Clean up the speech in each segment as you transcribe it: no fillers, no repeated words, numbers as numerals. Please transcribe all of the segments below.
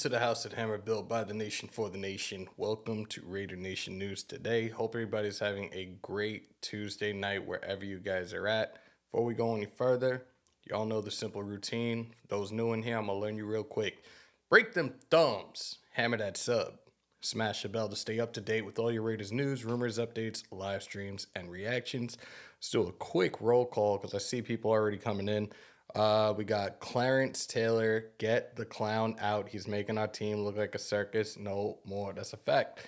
to the House at Hammer, built by the nation for the nation. Welcome to Raider Nation News today. Hope everybody's having a great Tuesday night wherever you guys are at. Before we go any further, y'all know the simple routine. For those new in here, I'm going to learn you real quick. Break them thumbs. Hammer that sub. Smash the bell to stay up to date with all your Raiders news, rumors, updates, live streams, and reactions. Let's do a quick roll call because I see people already coming in. We got Clarence Taylor, get the clown out. He's making our team look like a circus. No more. That's a fact.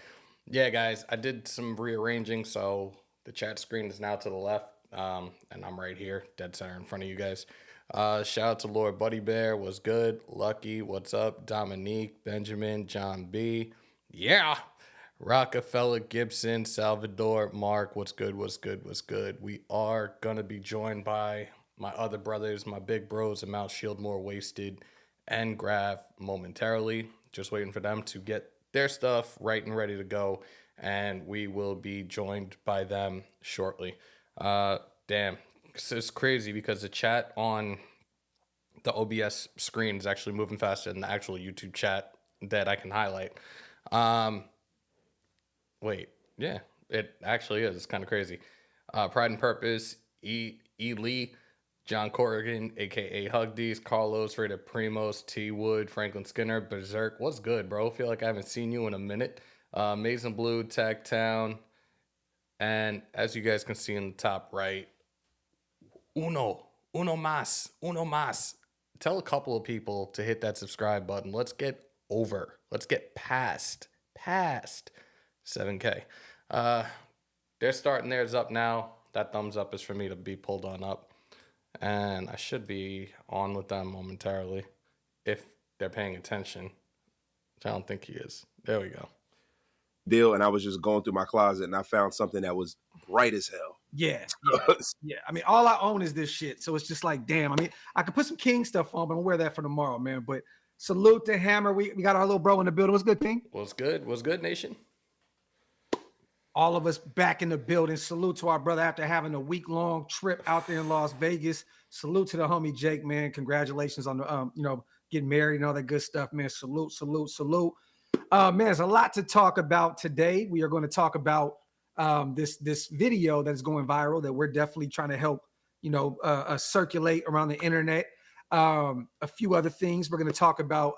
Yeah, guys, I did some rearranging, so the chat screen is now to the left, and I'm right here, dead center in front of you guys. Shout out to Lord Buddy Bear, what's good? Lucky, what's up? Dominique, Benjamin, John B. Yeah. Rockefeller, Gibson, Salvador, Mark, what's good, what's good, what's good? We are going to be joined by my other brothers, my big bros, and Mount Shieldmore Wasted and Graphk momentarily. Just waiting for them to get their stuff right and ready to go, and we will be joined by them shortly. Damn, it's crazy because the chat on the OBS screen is actually moving faster than the actual YouTube chat that I can highlight. Wait, yeah, it actually is. It's kind of crazy. Pride and Purpose, E. Lee, John Corrigan, a.k.a. Hugdies, Carlos, Raider Primos, T. Wood, Franklin Skinner, Berserk. What's good, bro? Feel like I haven't seen you in a minute. Mason Blue, Tech Town. And as you guys can see in the top right, uno mas. Tell a couple of people to hit that subscribe button. Let's get past 7K. They're starting theirs up now. That thumbs up is for me to be pulled on up. And I should be on with them momentarily if they're paying attention. I don't think he is. There we go. Deal, and I was just going through my closet and I found something that was bright as hell. Yeah. I mean, all I own is this shit. So it's just like, damn. I mean, I could put some King stuff on, but I'll wear that for tomorrow, man. But salute to Hammer. We got our little bro in the building. What's good, King? What's good, nation? All of us back in the building. Salute to our brother after having a week-long trip out there in Las Vegas. Salute to the homie Jake, man. Congratulations on the getting married and all that good stuff, man. Salute. Man, there's a lot to talk about today. We are going to talk about this video that's going viral that we're definitely trying to help circulate around the internet. A few other things. We're going to talk about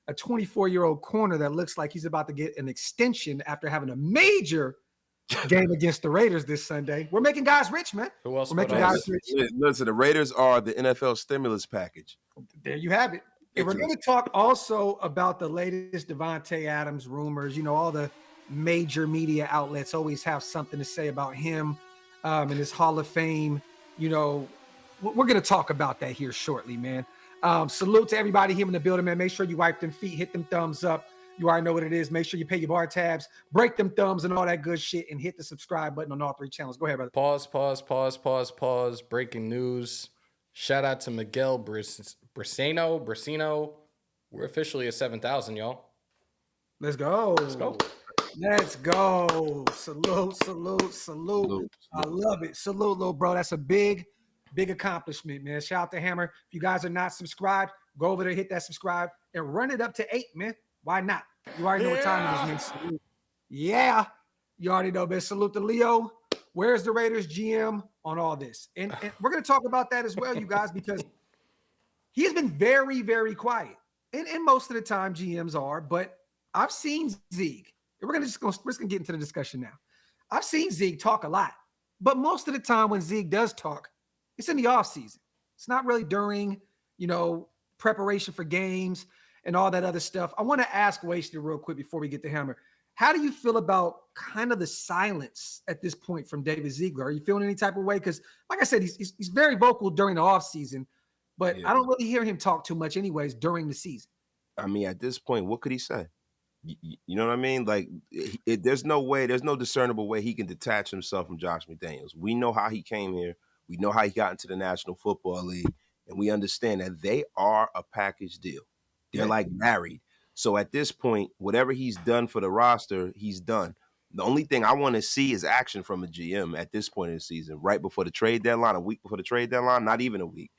a 24-year-old corner that looks like he's about to get an extension after having a major game against the Raiders this Sunday. We're making guys rich, man. Who else? We're making guys rich. Listen, the Raiders are the NFL stimulus package. There you have it. And we're going to talk also about the latest Devontae Adams rumors. You know, all the major media outlets always have something to say about him and his Hall of Fame. You know, we're going to talk about that here shortly, man. Salute to everybody here in the building, man. Make sure you wipe them feet, hit them thumbs up. You already know what it is. Make sure you pay your bar tabs, break them thumbs and all that good shit, and hit the subscribe button on all three channels. Go ahead, brother. Pause. Breaking news. Shout out to Miguel Bracino. We're officially at 7,000, y'all. Let's go. Salute. I love it. Salute, little bro. That's a big accomplishment, man. Shout out to Hammer. If you guys are not subscribed, go over there, hit that subscribe, and run it up to 8, man. Why not? You already know what time it is, man. Salute. Yeah. You already know, man. Salute to Leo. Where's the Raiders GM on all this? And we're going to talk about that as well, you guys, because he has been very, very quiet. And most of the time GMs are, but I've seen Zeke. We're going to get into the discussion now. I've seen Zeke talk a lot, but most of the time when Zeke does talk, it's in the offseason. It's not really during, preparation for games and all that other stuff. I want to ask Wasted real quick before we get to Hammer. How do you feel about kind of the silence at this point from David Ziegler? Are you feeling any type of way? Because, like I said, he's very vocal during the offseason, but I don't really hear him talk too much anyways during the season. I mean, at this point, what could he say? You know what I mean? Like, there's no discernible way he can detach himself from Josh McDaniels. We know how he came here. We know how he got into the National Football League, and we understand that they are a package deal. They're like married. So at this point, whatever he's done for the roster, he's done. The only thing I want to see is action from a GM at this point in the season, right before the trade deadline, a week before the trade deadline, not even a week.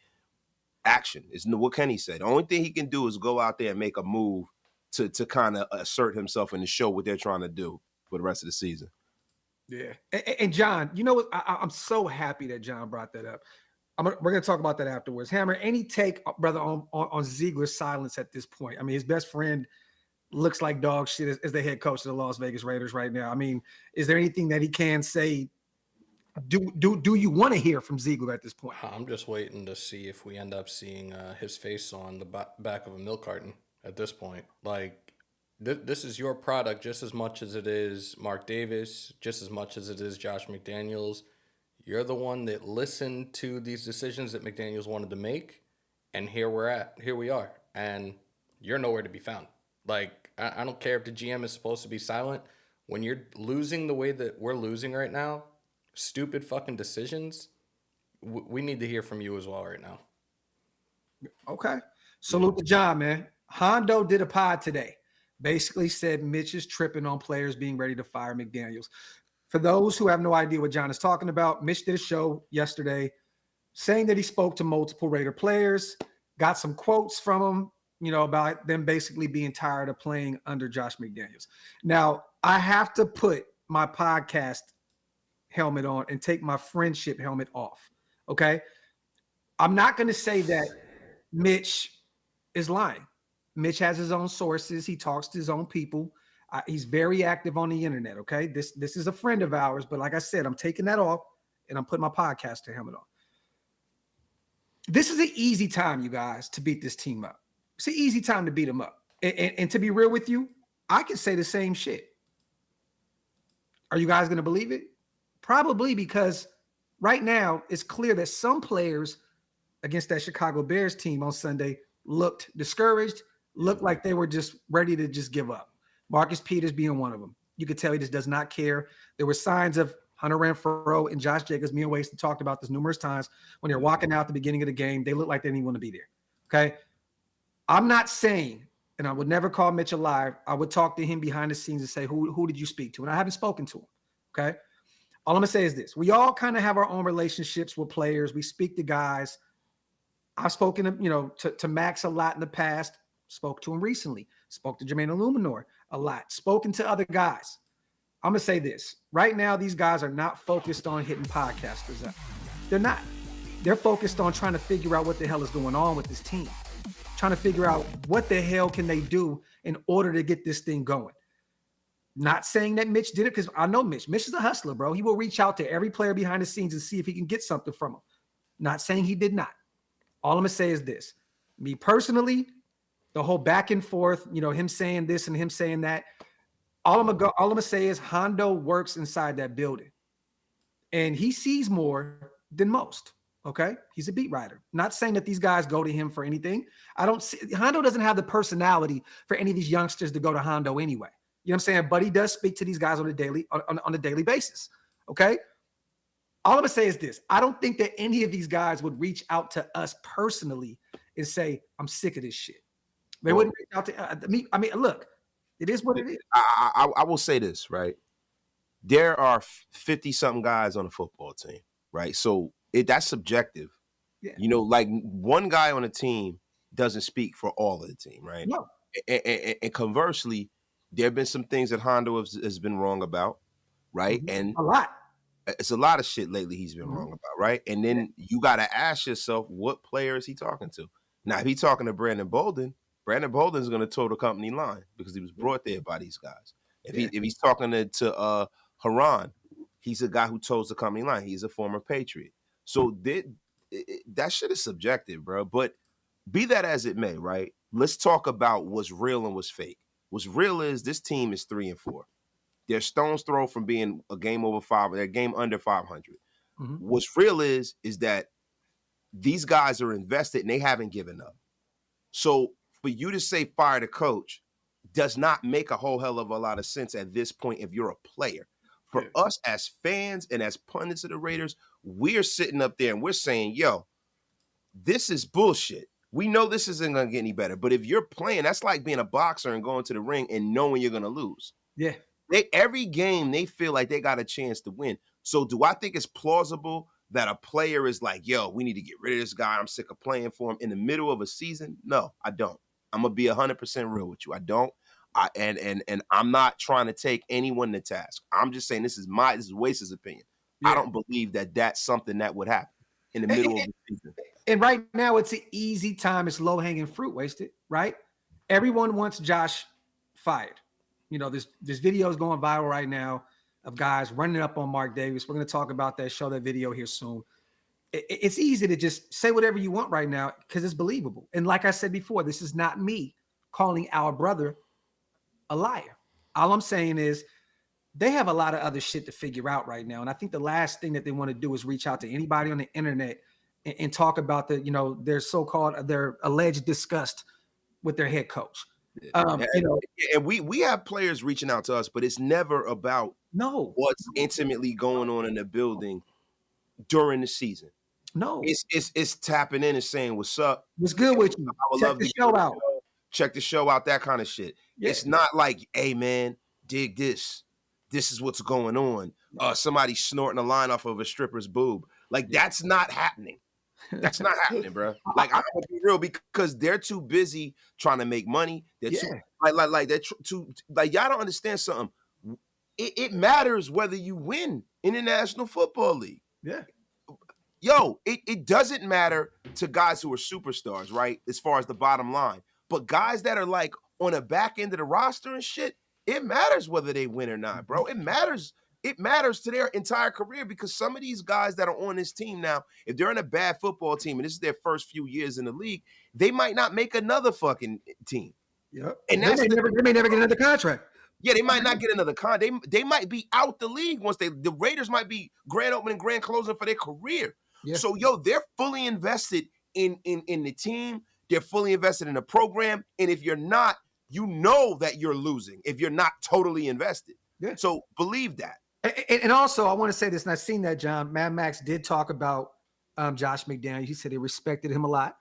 action. What can he say? The only thing he can do is go out there and make a move to kind of assert himself and to show what they're trying to do for the rest of the season. Yeah. And John, you know what? I'm so happy that John brought that up. We're going to talk about that afterwards. Hammer, any take, brother, on Ziegler's silence at this point? I mean, his best friend looks like dog shit as the head coach of the Las Vegas Raiders right now. I mean, is there anything that he can say? Do you want to hear from Ziegler at this point? I'm just waiting to see if we end up seeing his face on the back of a milk carton at this point. Like, this is your product just as much as it is Mark Davis, just as much as it is Josh McDaniels. You're the one that listened to these decisions that McDaniels wanted to make, and here we are, and you're nowhere to be found. Like, I don't care if the GM is supposed to be silent. When you're losing the way that we're losing right now, stupid fucking decisions, we need to hear from you as well right now. Okay. Salute to John, man. Hondo did a pod today. Basically said Mitch is tripping on players being ready to fire McDaniels. For those who have no idea what John is talking about, Mitch did a show yesterday saying that he spoke to multiple Raider players, got some quotes from them, you know, about them basically being tired of playing under Josh McDaniels. Now, I have to put my podcast helmet on and take my friendship helmet off, okay? I'm not going to say that Mitch is lying. Mitch has his own sources. He talks to his own people. He's very active on the internet, okay? This is a friend of ours, but like I said, I'm taking that off and I'm putting my podcaster helmet on. This is an easy time, you guys, to beat this team up. It's an easy time to beat them up. And to be real with you, I can say the same shit. Are you guys going to believe it? Probably, because right now it's clear that some players against that Chicago Bears team on Sunday looked discouraged, looked like they were just ready to just give up. Marcus Peters being one of them. You could tell he just does not care. There were signs of Hunter Renfrow and Josh Jacobs. Me and Waston talked about this numerous times. When they're walking out at the beginning of the game, they look like they didn't want to be there. Okay? I'm not saying, and I would never call Mitch a liar. I would talk to him behind the scenes and say, who did you speak to? And I haven't spoken to him. Okay? All I'm going to say is this. We all kind of have our own relationships with players. We speak to guys. I've spoken to Max a lot in the past. Spoke to him recently. Spoke to Jermaine Illuminor a lot. Spoken to other guys. I'm going to say this. Right now, these guys are not focused on hitting podcasters up. They're not. They're focused on trying to figure out what the hell is going on with this team. Trying to figure out what the hell can they do in order to get this thing going. Not saying that Mitch did it, because I know Mitch. Mitch is a hustler, bro. He will reach out to every player behind the scenes and see if he can get something from them. Not saying he did not. All I'm going to say is this. Me personally, the whole back and forth, him saying this and him saying that, all I'm going to say is Hondo works inside that building. And he sees more than most, okay? He's a beat writer. Not saying that these guys go to him for anything. Hondo doesn't have the personality for any of these youngsters to go to Hondo anyway. You know what I'm saying? But he does speak to these guys on a daily basis, okay? All I'm going to say is this. I don't think that any of these guys would reach out to us personally and say, I'm sick of this shit. They wouldn't reach out to me. I mean, look, it is what it is. I will say this, right? There are 50-something guys on a football team, right? So that's subjective. Yeah. Like one guy on a team doesn't speak for all of the team, right? No. And conversely, there have been some things that Hondo has been wrong about, right? Mm-hmm. And a lot. It's a lot of shit lately he's been wrong about, right? And then you got to ask yourself, what player is he talking to? Now, if he's talking to Brandon Bolden is going to toe the company line because he was brought there by these guys. If he's talking to Haran, he's a guy who toes the company line. He's a former Patriot. So that shit is subjective, bro. But be that as it may, right? Let's talk about what's real and what's fake. What's real is this team is 3-4. They're stone's throw from being a game over 5, a game under 500. Mm-hmm. What's real is that these guys are invested and they haven't given up. So for you to say fire the coach does not make a whole hell of a lot of sense at this point if you're a player. For us as fans and as pundits of the Raiders, we're sitting up there and we're saying, yo, this is bullshit. We know this isn't going to get any better. But if you're playing, that's like being a boxer and going to the ring and knowing you're going to lose. Yeah. Every game, they feel like they got a chance to win. So do I think it's plausible that a player is like, yo, we need to get rid of this guy. I'm sick of playing for him in the middle of a season. No, I don't. I'm gonna be 100% real with you. I don't. And I'm not trying to take anyone to task. I'm just saying this is Wace's opinion. Yeah. I don't believe that that's something that would happen in the middle of the season. And right now, it's an easy time. It's low-hanging fruit, Wasted, right? Everyone wants Josh fired. You know, this video is going viral right now of guys running up on Mark Davis. We're going to talk about that, show that video here soon. It's easy to just say whatever you want right now because it's believable. And like I said before, this is not me calling our brother a liar. All I'm saying is they have a lot of other shit to figure out right now. And I think the last thing that they want to do is reach out to anybody on the internet and talk about their alleged disgust with their head coach. And we have players reaching out to us, but it's never about what's intimately going on in the building during the season. No, it's tapping in and saying, what's up? What's good with you? I would Check love the to show out. Check the show out, that kind of shit. Yeah. It's not like, hey man, dig this. This is what's going on. Somebody snorting a line off of a stripper's boob. Like that's not happening. That's not happening, bro. Like I'm gonna be real because they're too busy trying to make money. They're too like y'all don't understand something. It matters whether you win in the National Football League. Yeah. Yo, it doesn't matter to guys who are superstars, right? As far as the bottom line. But guys that are like on the back end of the roster and shit, it matters whether they win or not, bro. It matters. It matters to their entire career because some of these guys that are on this team now, if they're in a bad football team and this is their first few years in the league, they might not make another fucking team. Yeah, and they may never get another contract. Yeah, they might not get another contract. They might be out the league once the Raiders might be grand opening, grand closing for their career. Yeah. So, yo, they're fully invested in the team. They're fully invested in the program. And if you're not, you know that you're losing if you're not totally invested. Yeah. So believe that. And also, I want to say this, and I've seen that, John. Mad Max did talk about Josh McDaniels. He said he respected him a lot.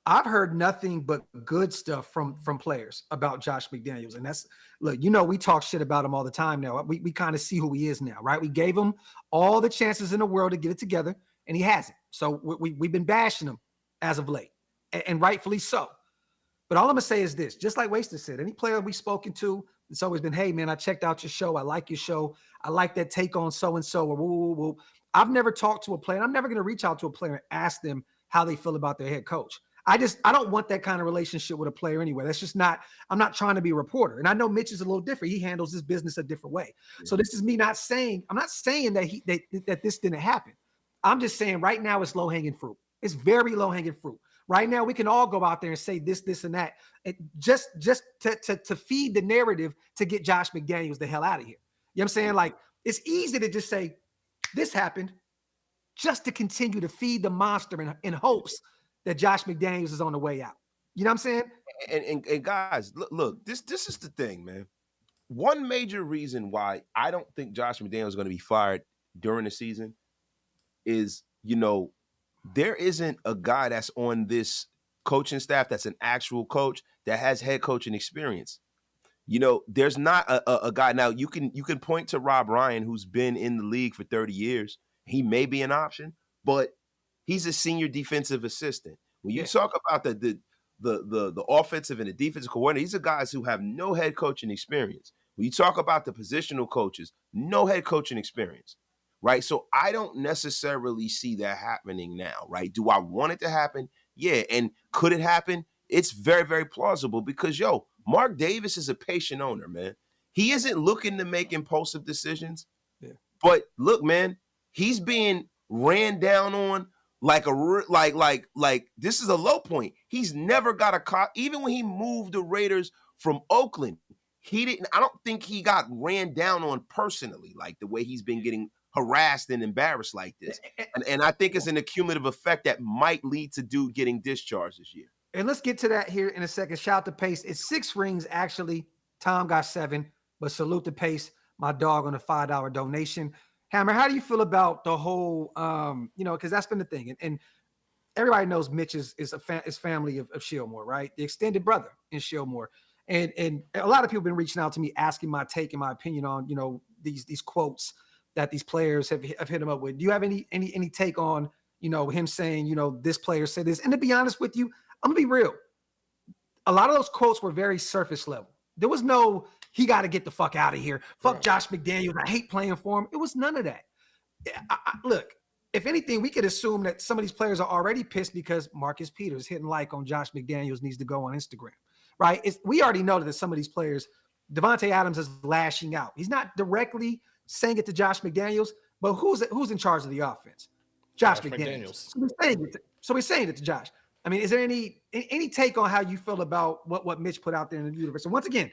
I've heard nothing but good stuff from players about Josh McDaniels. And that's, look, you know, we talk shit about him all the time now. We kind of see who he is now, right? We gave him all the chances in the world to get it together, and he hasn't. So we've been bashing him as of late, and rightfully so. But all I'm going to say is this, just like Wasted said, any player we've spoken to, it's always been, hey, man, I checked out your show. I like your show. I like that take on so-and-so. Or woo. I've never talked to a player, and I'm never going to reach out to a player and ask them how they feel about their head coach. I don't want that kind of relationship with a player anyway. That's just not, I'm not trying to be a reporter. And I know Mitch is a little different. He handles his business a different way. Yeah. So this is me I'm not saying that this didn't happen. I'm just saying right now it's low-hanging fruit. It's very low-hanging fruit. Right now, we can all go out there and say this, and that, just to feed the narrative to get Josh McDaniels the hell out of here. You know what I'm saying? Like, it's easy to just say, this happened, just to continue to feed the monster in hopes that Josh McDaniels is on the way out. You know what I'm saying? And guys, look, this is the thing, man. One major reason why I don't think Josh McDaniels is going to be fired during the season is, you know, there isn't a guy that's on this coaching staff that's an actual coach that has head coaching experience. You know, there's not a guy. Now, you can point to Rob Ryan, who's been in the league for 30 years. He may be an option, but he's a senior defensive assistant. When you talk about the offensive and the defensive coordinator, these are guys who have no head coaching experience. When you talk about the positional coaches, no head coaching experience. Right. So I don't necessarily see that happening now. Right. Do I want it to happen? Yeah. And could it happen? It's very, very plausible because, yo, Mark Davis is a patient owner, man. He isn't looking to make impulsive decisions. Yeah. But look, man, he's being ran down on like this is a low point. He's never got a cop. Even when he moved the Raiders from Oakland, I don't think he got ran down on personally, like the way he's been getting harassed and embarrassed like this. And I think it's an accumulative effect that might lead to dude getting discharged this year. And let's get to that here in a second. Shout out to Pace. It's 6 rings, actually. Tom got 7, but salute to Pace, my dog, on a $5 donation. Hammer, how do you feel about the whole, because that's been the thing. And everybody knows Mitch is family of Shieldmore, right? The extended brother in Shieldmore. And a lot of people have been reaching out to me asking my take and my opinion on, these quotes that these players have hit him up with. Do you have any take on, him saying, this player said this? And to be honest with you, I'm gonna be real. A lot of those quotes were very surface level. There was no, he got to get the fuck out of here. Fuck Josh McDaniels. I hate playing for him. It was none of that. Look, if anything, we could assume that some of these players are already pissed because Marcus Peters hitting like on Josh McDaniels needs to go on Instagram, right? We already know that some of these players, Devontae Adams is lashing out. He's not directly saying it to Josh McDaniels, but who's in charge of the offense? Josh McDaniels. So we're saying it to Josh. I mean, is there any take on how you feel about what Mitch put out there in the universe? And once again,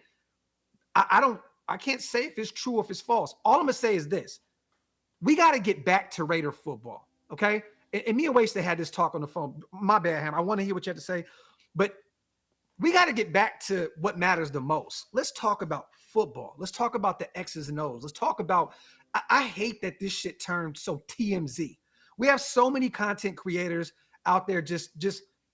I can't say if it's true or if it's false. All I'm gonna say is this: we got to get back to Raider football, okay? And me and Wasted had this talk on the phone. My bad, Ham. I want to hear what you have to say, but we got to get back to what matters the most. Let's talk about football. Let's talk about the X's and O's. Let's talk about. I hate that this shit turned so TMZ. We have so many content creators out there just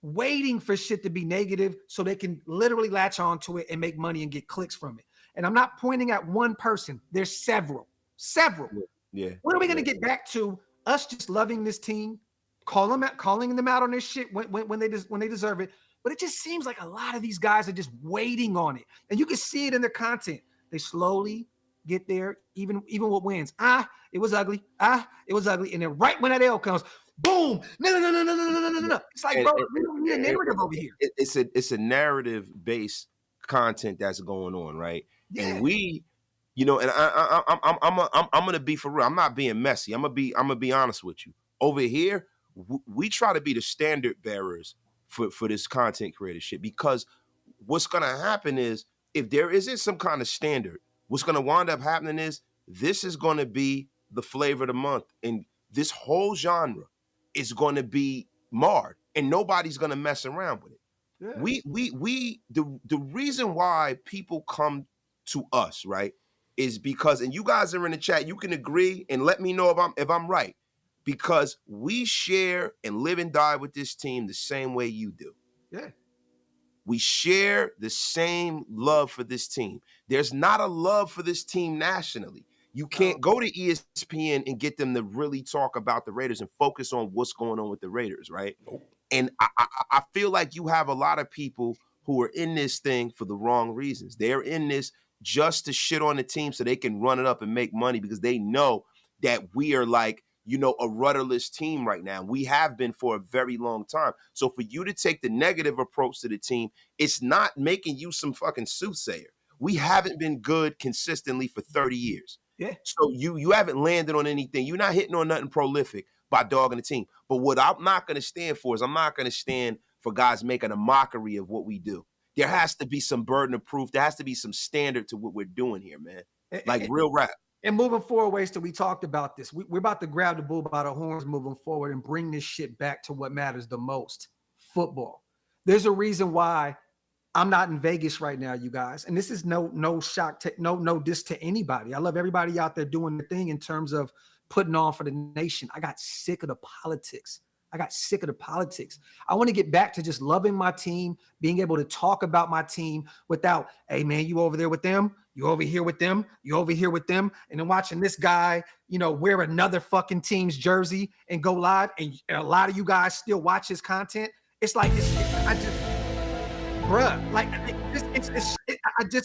waiting for shit to be negative so they can literally latch onto it and make money and get clicks from it. And I'm not pointing at one person. There's several. Yeah. When are we going to get back to us just loving this team, calling them out on this shit when they deserve it? But it just seems like a lot of these guys are just waiting on it. And you can see it in their content. They slowly get there, even with wins. It was ugly. It was ugly. And then right when that L comes, boom! No. It's like, bro, we don't need a narrative over here. It's a narrative-based content that's going on, right? Yeah. And we, and I'm gonna be for real. I'm not being messy. I'm gonna be honest with you. Over here, we try to be the standard bearers for this content creator shit, because what's gonna happen is if there isn't some kind of standard, what's gonna wind up happening is this is gonna be the flavor of the month, and this whole genre is gonna be marred, and nobody's gonna mess around with it. Yeah. The reason why people come to us, right, is because, and you guys are in the chat, you can agree and let me know if I'm right, because we share and live and die with this team the same way you do. Yeah. We share the same love for this team. There's not a love for this team nationally. You can't go to ESPN and get them to really talk about the Raiders and focus on what's going on with the Raiders, right? And I feel like you have a lot of people who are in this thing for the wrong reasons. They're in this just to shit on the team so they can run it up and make money, because they know that we are like, a rudderless team right now. We have been for a very long time. So for you to take the negative approach to the team, it's not making you some fucking soothsayer. We haven't been good consistently for 30 years. Yeah. So you haven't landed on anything. You're not hitting on nothing prolific by dogging the team. But what I'm not going to stand for is I'm not going to stand for guys making a mockery of what we do. There has to be some burden of proof. There has to be some standard to what we're doing here, man. Like real rap. And moving forward, Wasted, we talked about this. We're about to grab the bull by the horns moving forward and bring this shit back to what matters the most, football. There's a reason why I'm not in Vegas right now, you guys. And this is no shock, no diss to anybody. I love everybody out there doing the thing in terms of putting on for the nation. I got sick of the politics. I want to get back to just loving my team, being able to talk about my team without, hey, man, you over there with them, you over here with them, you over here with them, and then watching this guy, wear another fucking team's jersey and go live, and a lot of you guys still watch his content. It's like,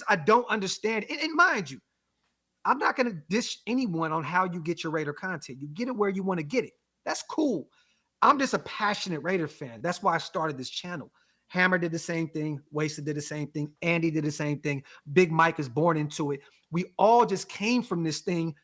I don't understand. And mind you, I'm not going to dish anyone on how you get your Raider content. You get it where you want to get it. That's cool. I'm just a passionate Raider fan. That's why I started this channel. Hammer did the same thing. Wasted did the same thing. Andy did the same thing. Big Mike is born into it. We all just came from this thing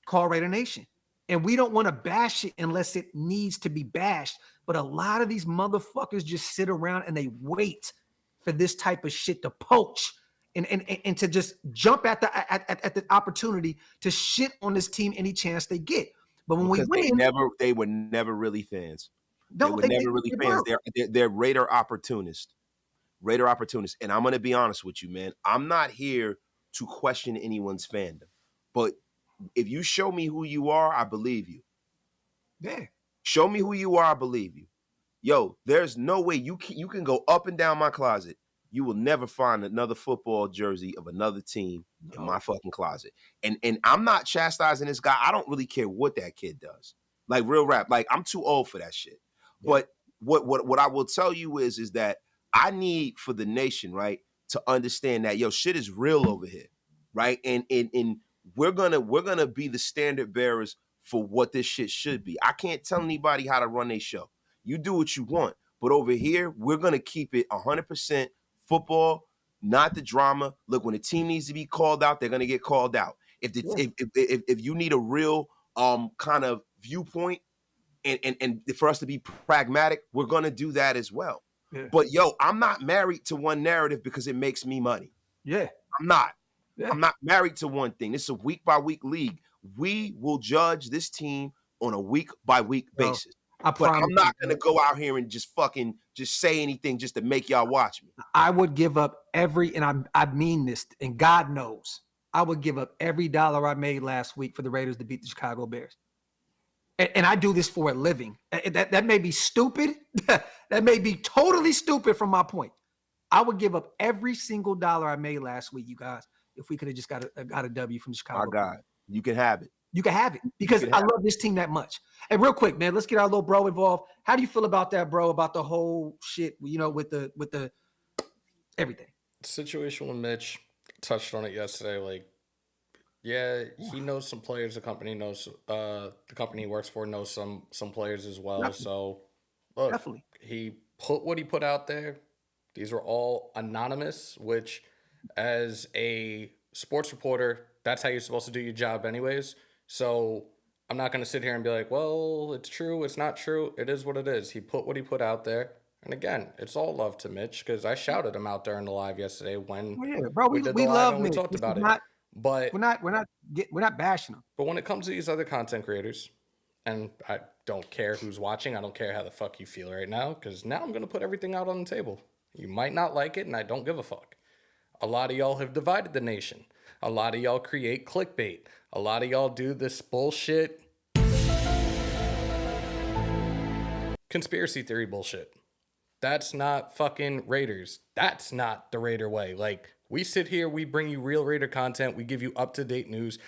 called Raider Nation. And we don't want to bash it unless it needs to be bashed. But a lot of these motherfuckers just sit around and they wait for this type of shit to poach and to just jump at the opportunity to shit on this team any chance they get. But when we win, they were never really fans. No, they were never really fans. They're Raider opportunists. Raider opportunists. And I'm going to be honest with you, man. I'm not here to question anyone's fandom. But if you show me who you are, I believe you. Yeah. Show me who you are, I believe you. Yo, there's no way you can go up and down my closet. you will never find another football jersey of another team in my fucking closet. And I'm not chastising this guy. I don't really care what that kid does. Like real rap. Like I'm too old for that shit. Yeah. But what I will tell you is that I need for the nation, right, to understand that shit is real over here, right? And we're gonna be the standard bearers for what this shit should be. I can't tell anybody how to run their show. You do what you want, but over here we're gonna keep it 100% football, not the drama. Look, when a team needs to be called out, they're gonna get called out. If you need a real kind of viewpoint and for us to be pragmatic, we're gonna do that as well. Yeah. But I'm not married to one narrative because it makes me money. Yeah. I'm not. Yeah. I'm not married to one thing. This is a week-by-week league. We will judge this team on a week-by-week basis. But I'm not going to go out here and just say anything just to make y'all watch me. I would give up and I mean this, and God knows, I would give up every dollar I made last week for the Raiders to beat the Chicago Bears. And I do this for a living. That may be stupid. That may be totally stupid from my point. I would give up every single dollar I made last week, you guys, if we could have just got a W from Chicago. My God, you can have it. You can have it because I love this team that much. And real quick, man, let's get our little bro involved. How do you feel about that, bro? About the whole shit, with the everything. The situation with Mitch, touched on it yesterday. Like, yeah, he knows some players. The company knows. The company he works for knows some players as well. Definitely. So, look, definitely, he put what he put out there. These were all anonymous, which, as a sports reporter, that's how you're supposed to do your job anyways. So I'm not going to sit here and be like, well, it's true, it's not true. It is what it is. He put what he put out there. And again, it's all love to Mitch because I shouted him out there in the live yesterday when we did the live and we talked about it. But we're not bashing him. But when it comes to these other content creators, and I don't care who's watching, I don't care how the fuck you feel right now, because now I'm going to put everything out on the table. You might not like it, and I don't give a fuck. A lot of y'all have divided the nation. A lot of y'all create clickbait. A lot of y'all do this bullshit conspiracy theory bullshit. That's not fucking Raiders. That's not the Raider way. Like, we sit here, we bring you real Raider content, we give you up-to-date news,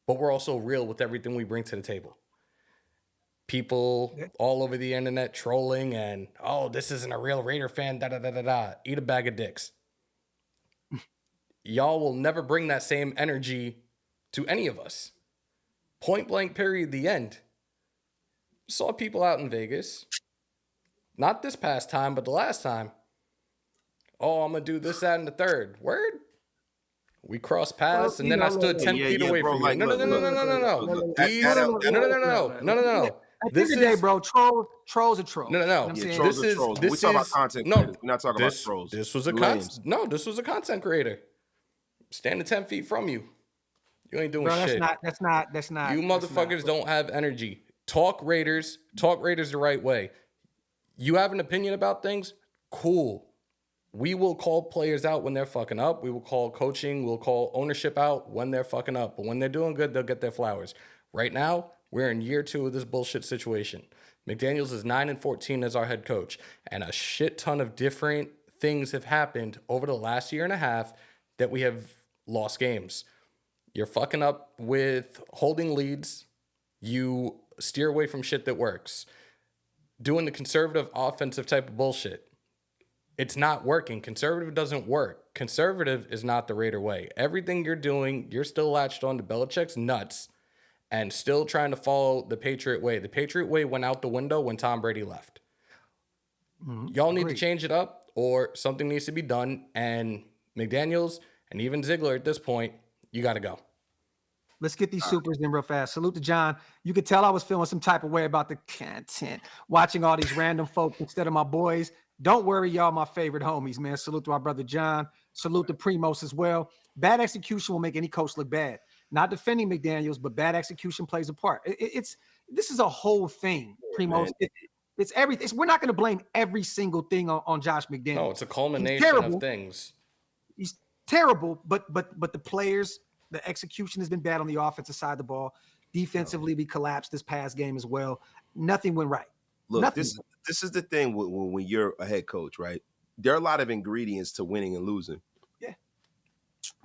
but we're also real with everything we bring to the table. People all over the internet trolling and, oh, this isn't a real Raider fan, da-da-da-da-da. Eat a bag of dicks. Y'all will never bring that same energy to any of us. Point blank, period, the end. Saw people out in Vegas. Not this past time, but the last time. Oh, I'm going to do this, that, and the third. Word? We crossed paths, and then I stood 10 feet away from you. No. At the end of the day, bro, trolls are trolls. No. This is we're talking about content creators. We're not talking about trolls. This was a content creator. Standing 10 feet from you. You ain't doing shit. That's not. You motherfuckers don't have energy. Talk Raiders the right way. You have an opinion about things? Cool. We will call players out when they're fucking up. We will call coaching. We'll call ownership out when they're fucking up. But when they're doing good, they'll get their flowers. Right now, we're in year 2 of this bullshit situation. McDaniels is 9-14 as our head coach. And a shit ton of different things have happened over the last year and a half that we have lost games. You're fucking up with holding leads. You steer away from shit that works. Doing the conservative offensive type of bullshit. It's not working. Conservative doesn't work. Conservative is not the Raider way. Everything you're doing, you're still latched on to Belichick's nuts and still trying to follow the Patriot way. The Patriot way went out the window when Tom Brady left. Y'all need to change it up or something needs to be done. And McDaniels and even Ziegler at this point, you got to go. Let's get these supers in real fast. Salute to John. You could tell I was feeling some type of way about the content, watching all these random folks instead of my boys. Don't worry, y'all, my favorite homies, man. Salute to our brother John. Salute to Primos as well. Bad execution will make any coach look bad. Not defending McDaniels, but bad execution plays a part. This is a whole thing, Primos. It's everything. We're not going to blame every single thing on Josh McDaniels. No, it's a culmination of things. He's terrible, but the players, the execution has been bad on the offensive side of the ball. Defensively, we collapsed this past game as well. Nothing went right. Look, this is the thing when you're a head coach, right? there are a lot of ingredients to winning and losing. Yeah.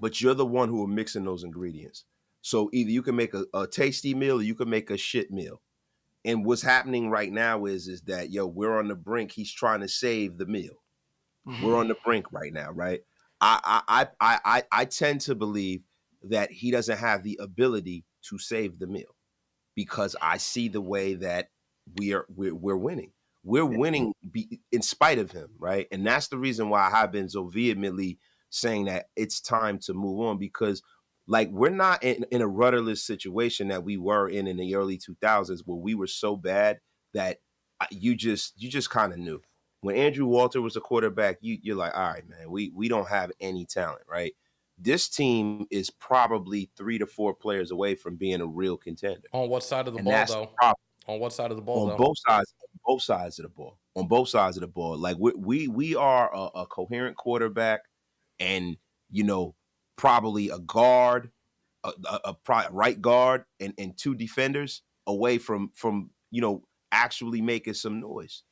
But you're the one who are mixing those ingredients. So either you can make a tasty meal or you can make a shit meal. And what's happening right now is that, we're on the brink. He's trying to save the meal. We're on the brink right now, right? I tend to believe that he doesn't have the ability to save the meal because I see the way that we're winning. We're winning in spite of him, right? And that's the reason why I have been so vehemently saying that it's time to move on because, like, we're not in a rudderless situation that we were in the early 2000s where we were so bad that you just kind of knew. When Andrew Walter was a quarterback, you're like, all right, man, we don't have any talent, right? This team is probably 3 to 4 players away from being a real contender. On what side of the And ball, that's though? the problem. On what side of the ball, On though? both sides of the ball. On both sides of the ball. Like we are a coherent quarterback, and probably a guard, a right guard, and 2 defenders away from actually making some noise.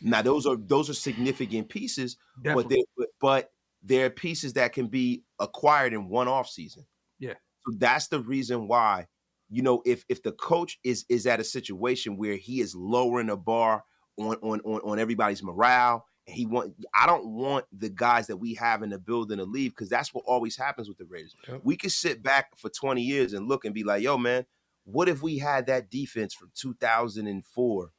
Now those are significant pieces, Definitely. but they're pieces that can be acquired in one off season. Yeah. So that's the reason why, if the coach is at a situation where he is lowering the bar on everybody's morale, and I don't want the guys that we have in the building to leave, because that's what always happens with the Raiders. Yep. We could sit back for 20 years and look and be like, yo, man, what if we had that defense from 2004?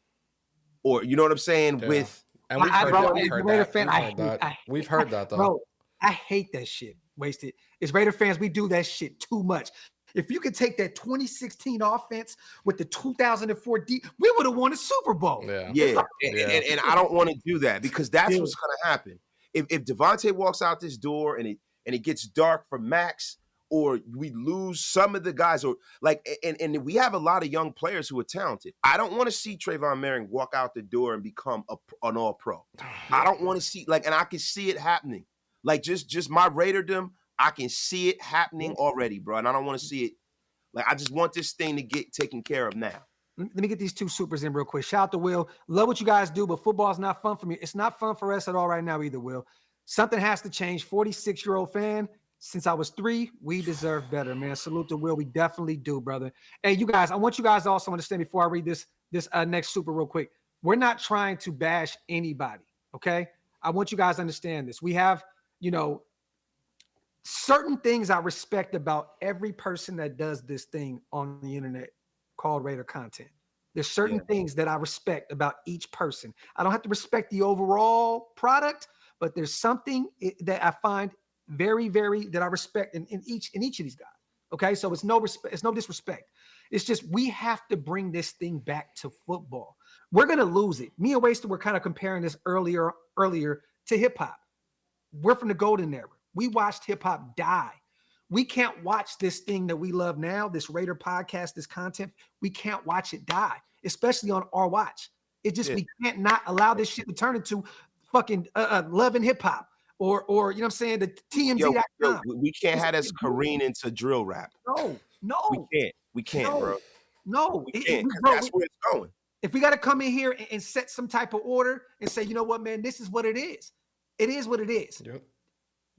Or you know what I'm saying? Yeah. With And we've heard that. We've heard that, though. Bro, I hate that shit. Wasted. It's Raider fans. We do that shit too much. If you could take that 2016 offense with the 2004 D, we would have won a Super Bowl. Yeah. And I don't want to do that because that's what's going to happen. If Devontae walks out this door and it gets dark for Max, or we lose some of the guys, or like, and we have a lot of young players who are talented. I don't want to see Trayvon Merring walk out the door and become an all-pro. I don't want to see, like, and I can see it happening. Like, just my Raiderdom, I can see it happening already, bro. And I don't want to see it. Like, I just want this thing to get taken care of now. Let me get these 2 supers in real quick. Shout out to Will. Love what you guys do, but football's not fun for me. It's not fun for us at all right now either, Will. Something has to change. 46-year-old fan. Since I was 3, we deserve better, man. Salute to Will. We definitely do, brother. Hey, you guys, I want you guys to also understand before I read this next super real quick. We're not trying to bash anybody, okay? I want you guys to understand this. We have, certain things I respect about every person that does this thing on the internet called Raider content. There's certain things that I respect about each person. I don't have to respect the overall product, but there's something that I find very, very that I respect in each of these guys. Okay, so it's no disrespect. It's just we have to bring this thing back to football. We're gonna lose it. Me and Waster were kind of comparing this earlier to hip hop. We're from the golden era. We watched hip hop die. We can't watch this thing that we love now, this Raider podcast, this content. We can't watch it die, especially on our watch. We can't not allow this shit to turn into fucking love and hip hop. Or you know what I'm saying, the TMZ.com. We can't have this careen into drill rap. No. We can't, bro. No. We can't, bro, that's where it's going. If we got to come in here and set some type of order and say, you know what, man, this is what it is. It is what it is. Yep.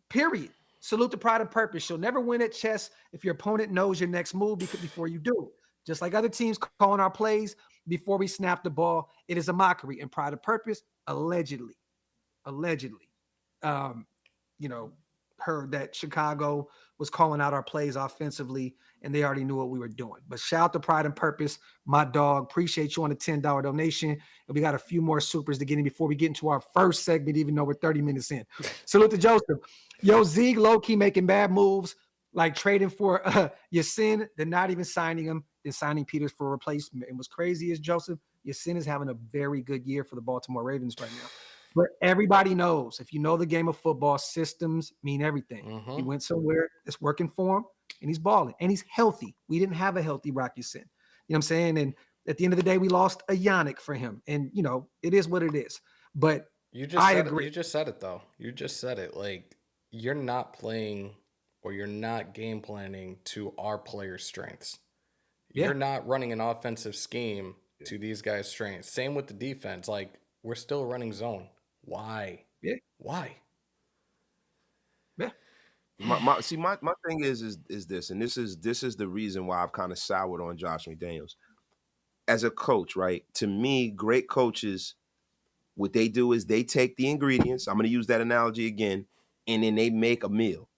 Period. Salute to pride and purpose. You'll never win at chess if your opponent knows your next move before you do it. Just like other teams calling our plays before we snap the ball, it is a mockery. And pride and purpose, allegedly, heard that Chicago was calling out our plays offensively, and they already knew what we were doing. But shout out to Pride and Purpose, my dog. Appreciate you on the $10 donation. And we got a few more supers to get in before we get into our first segment, even though we're 30 minutes in. Salute to Joseph. Yo, Zieg low-key making bad moves, like trading for Yasin, then not even signing him, then signing Peters for a replacement. And what's crazy is, Joseph, Yasin is having a very good year for the Baltimore Ravens right now. But everybody knows, if you know the game of football, systems mean everything. Mm-hmm. He went somewhere that's working for him, and he's balling, and he's healthy. We didn't have a healthy Rock Ya-Sin. You know what I'm saying? And at the end of the day, we lost a Yannick for him. And, it is what it is. But I agree. You just said it, though. You just said it. Like, you're not playing or you're not game planning to our players' strengths. You're not running an offensive scheme to these guys' strengths. Same with the defense. Like, we're still running zone. Why? Yeah. Why? Yeah. My thing is this, and this is the reason why I've kind of soured on Josh McDaniels as a coach, right? To me, great coaches, what they do is they take the ingredients. I'm going to use that analogy again, and then they make a meal,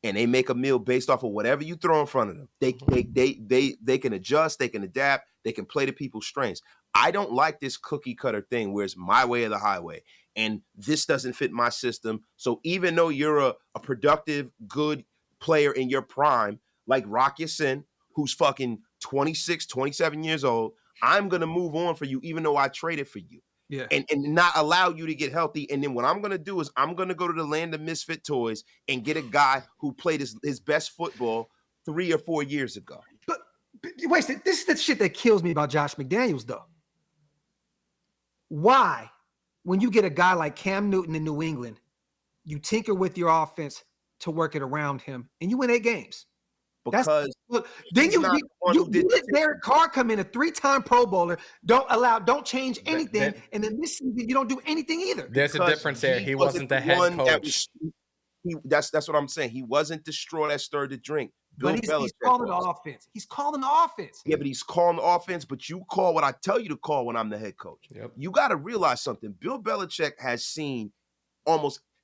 and they make a meal based off of whatever you throw in front of them. They can adjust, they can adapt, they can play to people's strengths. I don't like this cookie cutter thing where it's my way or the highway, and this doesn't fit my system. So even though you're a productive, good player in your prime, like Rock Ya-Sin, who's fucking 26, 27 years old, I'm going to move on for you, even though I traded for you. Yeah. And not allow you to get healthy. And then what I'm going to do is I'm going to go to the land of misfit toys and get a guy who played his best football 3 or 4 years ago. But wait, this is the shit that kills me about Josh McDaniels, though. Why, when you get a guy like Cam Newton in New England, you tinker with your offense to work it around him, and you win 8 games? Because then you let Derek Carr come in, a 3-time Pro Bowler, don't change anything, and then this season you don't do anything either. There's a difference there. He wasn't the head coach. That's what I'm saying. He wasn't the straw that stirred the drink. But he's calling the offense. He's calling the offense. Yeah, but he's calling the offense, but you call what I tell you to call when I'm the head coach. Yep. You got to realize something. Bill Belichick has seen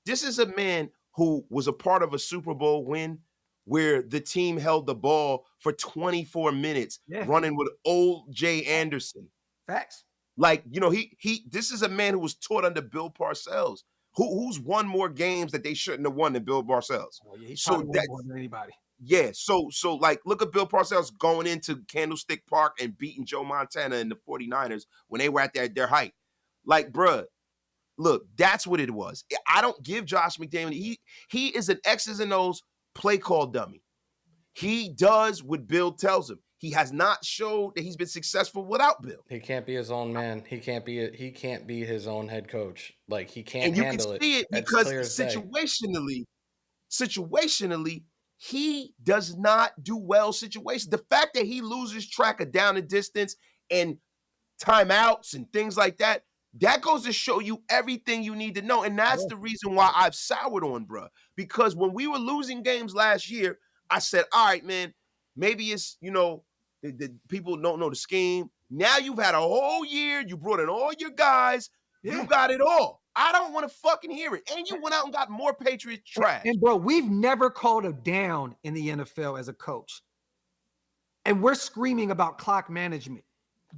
this is a man who was a part of a Super Bowl win where the team held the ball for 24 minutes running with old Jay Anderson. Facts. Like, this is a man who was taught under Bill Parcells, who's won more games that they shouldn't have won than Bill Parcells. Oh, yeah, he's probably won more than anybody. Yeah, so like, look at Bill Parcells going into Candlestick Park and beating Joe Montana and the 49ers when they were at their height. Like, bruh, look, that's what it was. I don't give Josh McDaniels. He is an X's and O's play call dummy. He does what Bill tells him. He has not showed that he's been successful without Bill. He can't be his own man. He can't be his own head coach. Like, he can't and you handle can see it because situationally, he does not do well situations. The fact that he loses track of down and distance and timeouts and things like that goes to show you everything you need to know. And that's the reason why I've soured on, bruh. Because when we were losing games last year, I said, all right, man, maybe it's, the people don't know the scheme. Now you've had a whole year. You brought in all your guys. Yeah. You got it all. I don't want to fucking hear it. And you went out and got more Patriots trash. And, bro, we've never called a down in the NFL as a coach. And we're screaming about clock management.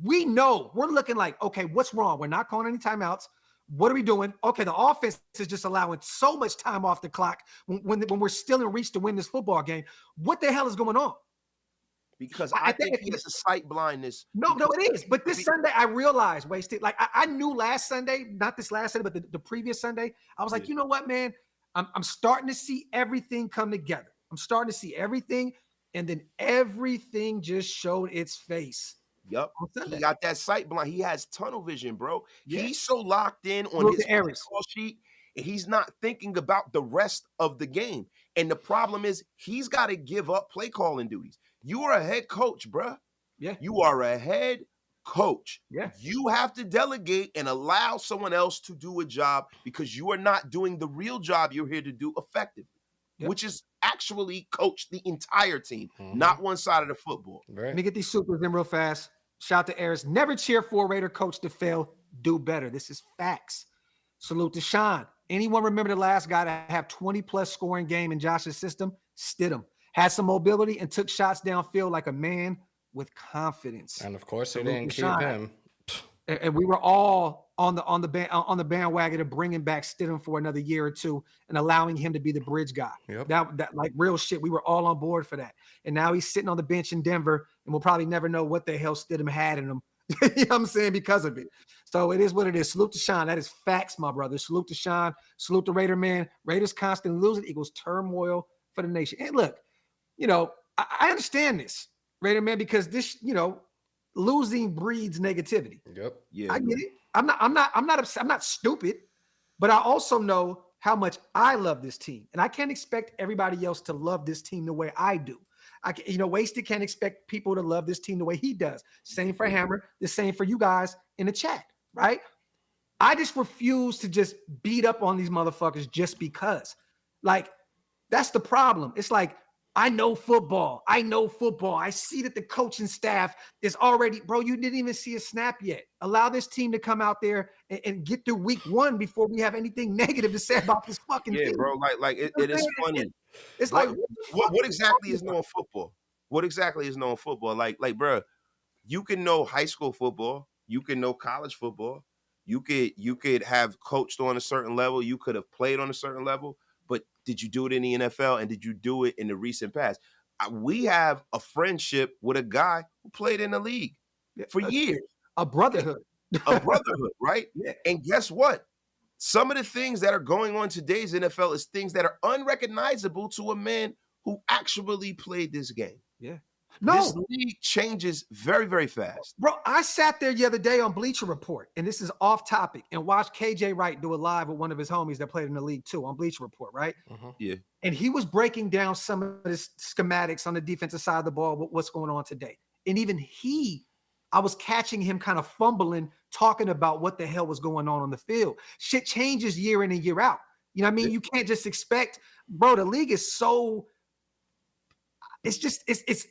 We know. We're looking like, okay, what's wrong? We're not calling any timeouts. What are we doing? Okay, the offense is just allowing so much time off the clock when we're still in reach to win this football game. What the hell is going on? Because I think he has a sight blindness. No, it is. But this Sunday, I realized, wasted. Like, I knew last Sunday, not this last Sunday, but the previous Sunday, I was like, you know what, man? I'm starting to see everything come together. I'm starting to see everything, and then everything just showed its face. Yep. He got that sight blind. He has tunnel vision, bro. Yeah. He's so locked in on his call sheet, and he's not thinking about the rest of the game. And the problem is he's got to give up play calling duties. You are a head coach, bro. Yeah. You are a head coach. Yeah. You have to delegate and allow someone else to do a job because you are not doing the real job you're here to do effectively, which is actually coach the entire team, not one side of the football. Right. Let me get these supers in real fast. Shout out to Aris. Never cheer for a Raider coach to fail. Do better. This is facts. Salute to Sean. Anyone remember the last guy to have 20-plus scoring game in Josh's system? Stidham. Had some mobility and took shots downfield like a man with confidence. And of course, they didn't keep him. And we were all on the bandwagon of bringing back Stidham for another year or two and allowing him to be the bridge guy. Yep. That like real shit. We were all on board for that. And now he's sitting on the bench in Denver, and we'll probably never know what the hell Stidham had in him. You know what I'm saying? Because of it. So it is what it is. Salute to Sean. That is facts, my brother. Salute to Sean. Salute to Raider man. Raiders constantly losing equals turmoil for the nation. And look, I understand this, Raider man, because this, losing breeds negativity. Yep. Yeah. I get it. I'm not upset. I'm not stupid, but I also know how much I love this team, and I can't expect everybody else to love this team the way I do. Wasted can't expect people to love this team the way he does. Same for Hammer. The same for you guys in the chat, right? I just refuse to just beat up on these motherfuckers just because. Like, that's the problem. It's like, I know football. I see that the coaching staff is already, bro, you didn't even see a snap yet. Allow this team to come out there and get through week 1 before we have anything negative to say about this fucking team. Bro, it is funny. It's like, what exactly is knowing football? What exactly is knowing football? Like, bro, you can know high school football, you can know college football, you could have coached on a certain level, you could have played on a certain level, but did you do it in the NFL and did you do it in the recent past? We have a friendship with a guy who played in the league for years. A brotherhood. Right? Yeah. And guess what? Some of the things that are going on today's NFL is things that are unrecognizable to a man who actually played this game. Yeah. This league changes very, very fast. Bro, I sat there the other day on Bleacher Report, and this is off topic, and watched KJ Wright do a live with one of his homies that played in the league too on Bleacher Report, right? Yeah. And he was breaking down some of the schematics on the defensive side of the ball, what's going on today. And even I was catching him kind of fumbling, talking about what the hell was going on the field. Shit changes year in and year out. You know what I mean? You can't just expect, bro, the league is so... It's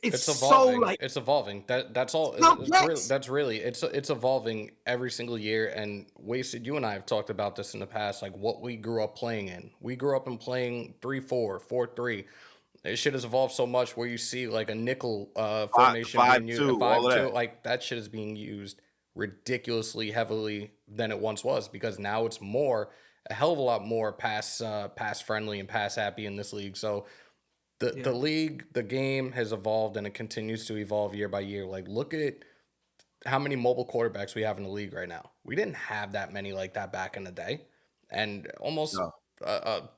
evolving. So like it's evolving. That's all. It's evolving every single year. And Wasted, you and I have talked about this in the past, like what we grew up playing in. We grew up in playing 3-4, 4-3. This shit has evolved so much where you see like a nickel formation being used, 5-2, like that shit is being used ridiculously heavily than it once was, because now it's a hell of a lot more pass friendly and pass happy in this league. So the league, the game has evolved and it continues to evolve year by year. Like, look at how many mobile quarterbacks we have in the league right now. We didn't have that many like that back in the day. And almost about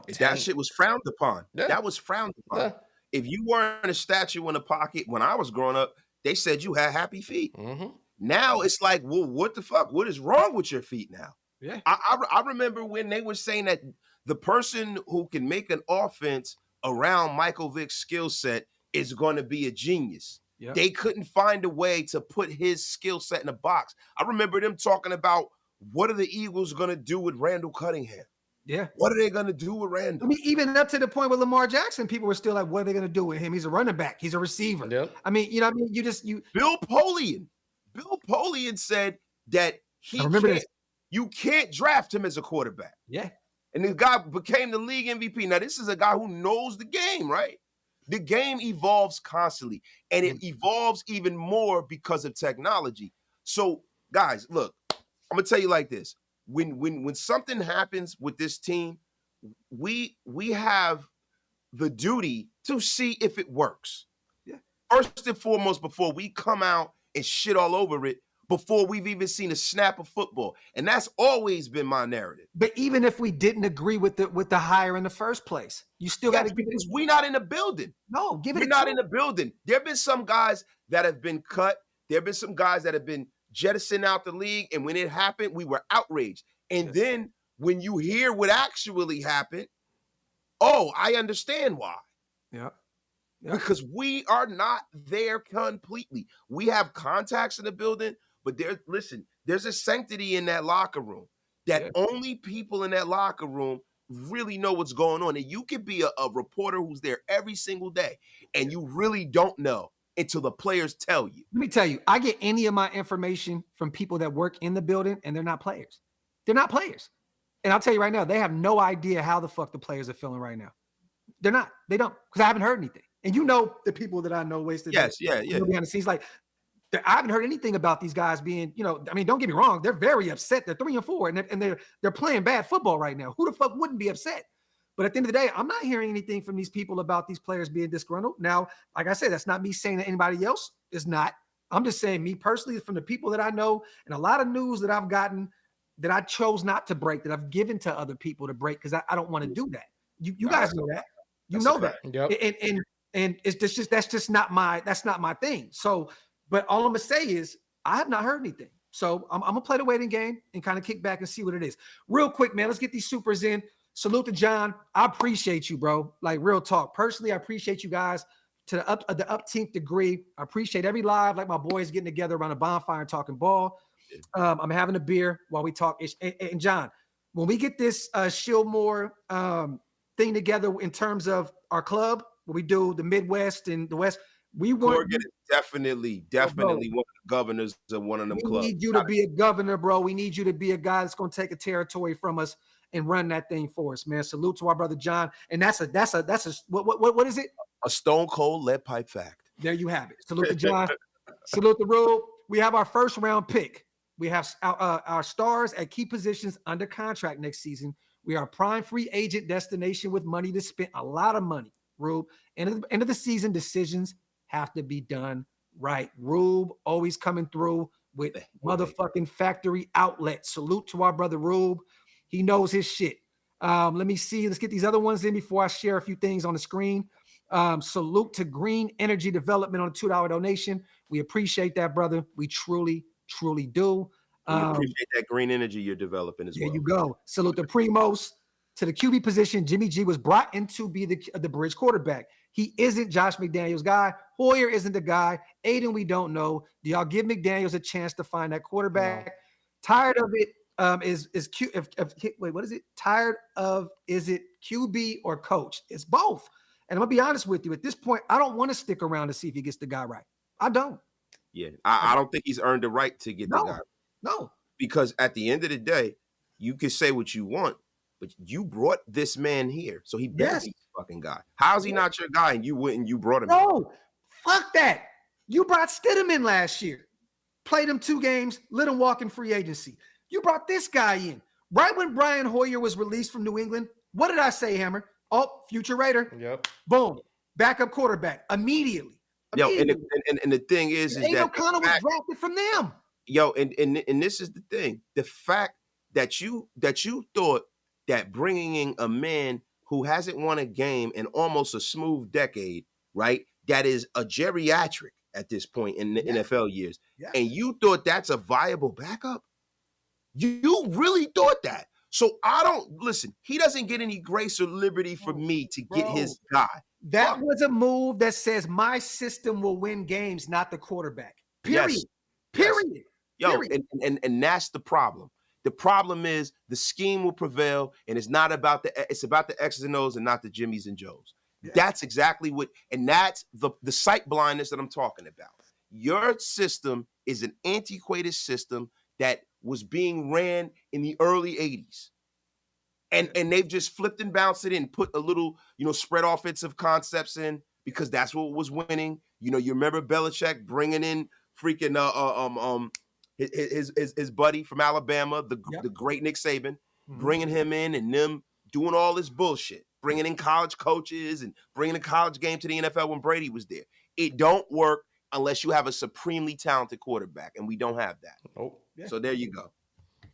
10. That shit was frowned upon. Yeah. That was frowned upon. Yeah. If you weren't a statue in the pocket when I was growing up, they said you had happy feet. Mm-hmm. Now it's like, well, what the fuck? What is wrong with your feet now? Yeah. I remember when they were saying that the person who can make an offense around Michael Vick's skill set is going to be a genius. Yep. They couldn't find a way to put his skill set in a box. I remember them talking about, what are the Eagles going to do with Randall Cunningham? Yeah. What are they going to do with Randall? I mean, even up to the point with Lamar Jackson, people were still like, what are they going to do with him? He's a running back. He's a receiver. Yep. I mean, you know what I mean? Bill Polian said that you can't draft him as a quarterback. Yeah. And the guy became the league MVP. Now, this is a guy who knows the game, right? The game evolves constantly, and it evolves even more because of technology. So, guys, look, I'm gonna tell you like this: when something happens with this team, we have the duty to see if it works. Yeah. First and foremost, before we come out and shit all over it, before we've even seen a snap of football. And that's always been my narrative. But even if we didn't agree with the hire in the first place, you still got to, because we're not in the building. No, give it. We're not in the building. There have been some guys that have been cut. There have been some guys that have been jettisoned out the league. And when it happened, we were outraged. And then when you hear what actually happened, I understand why. Yeah. Because we are not there completely. We have contacts in the building, but there's a sanctity in that locker room that only people in that locker room really know what's going on. And you could be a reporter who's there every single day, and you really don't know until the players tell you. Let me tell you, I get any of my information from people that work in the building, and they're not players. They're not players. And I'll tell you right now, they have no idea how the fuck the players are feeling right now. They're not. They don't, because I haven't heard anything. And you know the people that I know wasted. Yes, yeah. Behind the scenes, like, I haven't heard anything about these guys being, I mean, don't get me wrong, they're very upset. They're 3-4, and they're playing bad football right now. Who the fuck wouldn't be upset? But at the end of the day, I'm not hearing anything from these people about these players being disgruntled. Now, like I said, that's not me saying that anybody else is not. I'm just saying, me personally, from the people that I know, and a lot of news that I've gotten that I chose not to break, that I've given to other people to break, because I don't want to do that. You guys know that. You know that. Yep. And it's that's just not my thing. So, but all I'm gonna say is I have not heard anything. So I'm gonna play the waiting game and kind of kick back and see what it is. Real quick, man. Let's get these supers in. Salute to John. I appreciate you, bro. Like, real talk. Personally, I appreciate you guys to the upteenth degree. I appreciate every live, like my boys getting together around a bonfire and talking ball. I'm having a beer while we talk. And John, when we get this Shillmore thing together in terms of our club, where we do the Midwest and the West, we want Corrigan is definitely one of the governors of one of them clubs. We need you to be a governor, bro. We need you to be a guy that's going to take a territory from us and run that thing for us, man. Salute to our brother John. And that's a what is it? A stone cold lead pipe fact. There you have it. Salute to John. Salute the Rube. We have our first round pick. We have our stars at key positions under contract next season. We are a prime free agent destination with money to spend, a lot of money. Rube, end of the season decisions have to be done right. Rube always coming through with motherfucking factory outlet. Salute to our brother Rube. He knows his shit. Let me see. Let's get these other ones in before I share a few things on the screen. Salute to Green Energy Development on a $2 donation. We appreciate that, brother. We truly, truly do. We appreciate that green energy you're developing as well. There you go. Salute to Primos. To the QB position, Jimmy G was brought in to be the bridge quarterback. He isn't Josh McDaniels' guy. Hoyer isn't the guy. Aiden, we don't know. Do y'all give McDaniels a chance to find that quarterback? No. Tired of it. What is it? Tired of, is it QB or coach? It's both. And I'm gonna be honest with you. At this point, I don't want to stick around to see if he gets the guy right. I don't. Yeah, I don't think he's earned the right to get the guy. No. Because at the end of the day, you can say what you want, but you brought this man here, so he better be the fucking guy. How's he not your guy? And you went and you brought him. No, fuck that. You brought Stidham in last year, played him 2 games, let him walk in free agency. You brought this guy in right when Brian Hoyer was released from New England. What did I say, Hammer? Oh, future Raider. Yep. Boom. Backup quarterback immediately. Yo, and the thing is Aiden that O'Connell was drafted from them. Yo, and this is the thing: the fact that you thought that bringing in a man who hasn't won a game in almost a smooth decade, right? That is a geriatric at this point in the NFL years, and you thought that's a viable backup. You really thought that. So I don't listen. He doesn't get any grace or liberty for me to get his guy. That was a move that says my system will win games, not the quarterback. Period. Yes. Period. Yes. Yo, Period. And that's the problem. The problem is the scheme will prevail, and it's about the X's and O's and not the Jimmys and Joes. Yeah. That's exactly what, and that's the sight blindness that I'm talking about. Your system is an antiquated system that was being ran in the early 80s. And they've just flipped and bounced it and put a little, spread offensive concepts in because that's what was winning. You remember Belichick bringing in freaking his buddy from Alabama, the great Nick Saban, bringing him in and them doing all this bullshit, bringing in college coaches and bringing the college game to the NFL when Brady was there. It don't work unless you have a supremely talented quarterback, and we don't have that. Oh, yeah. So there you go.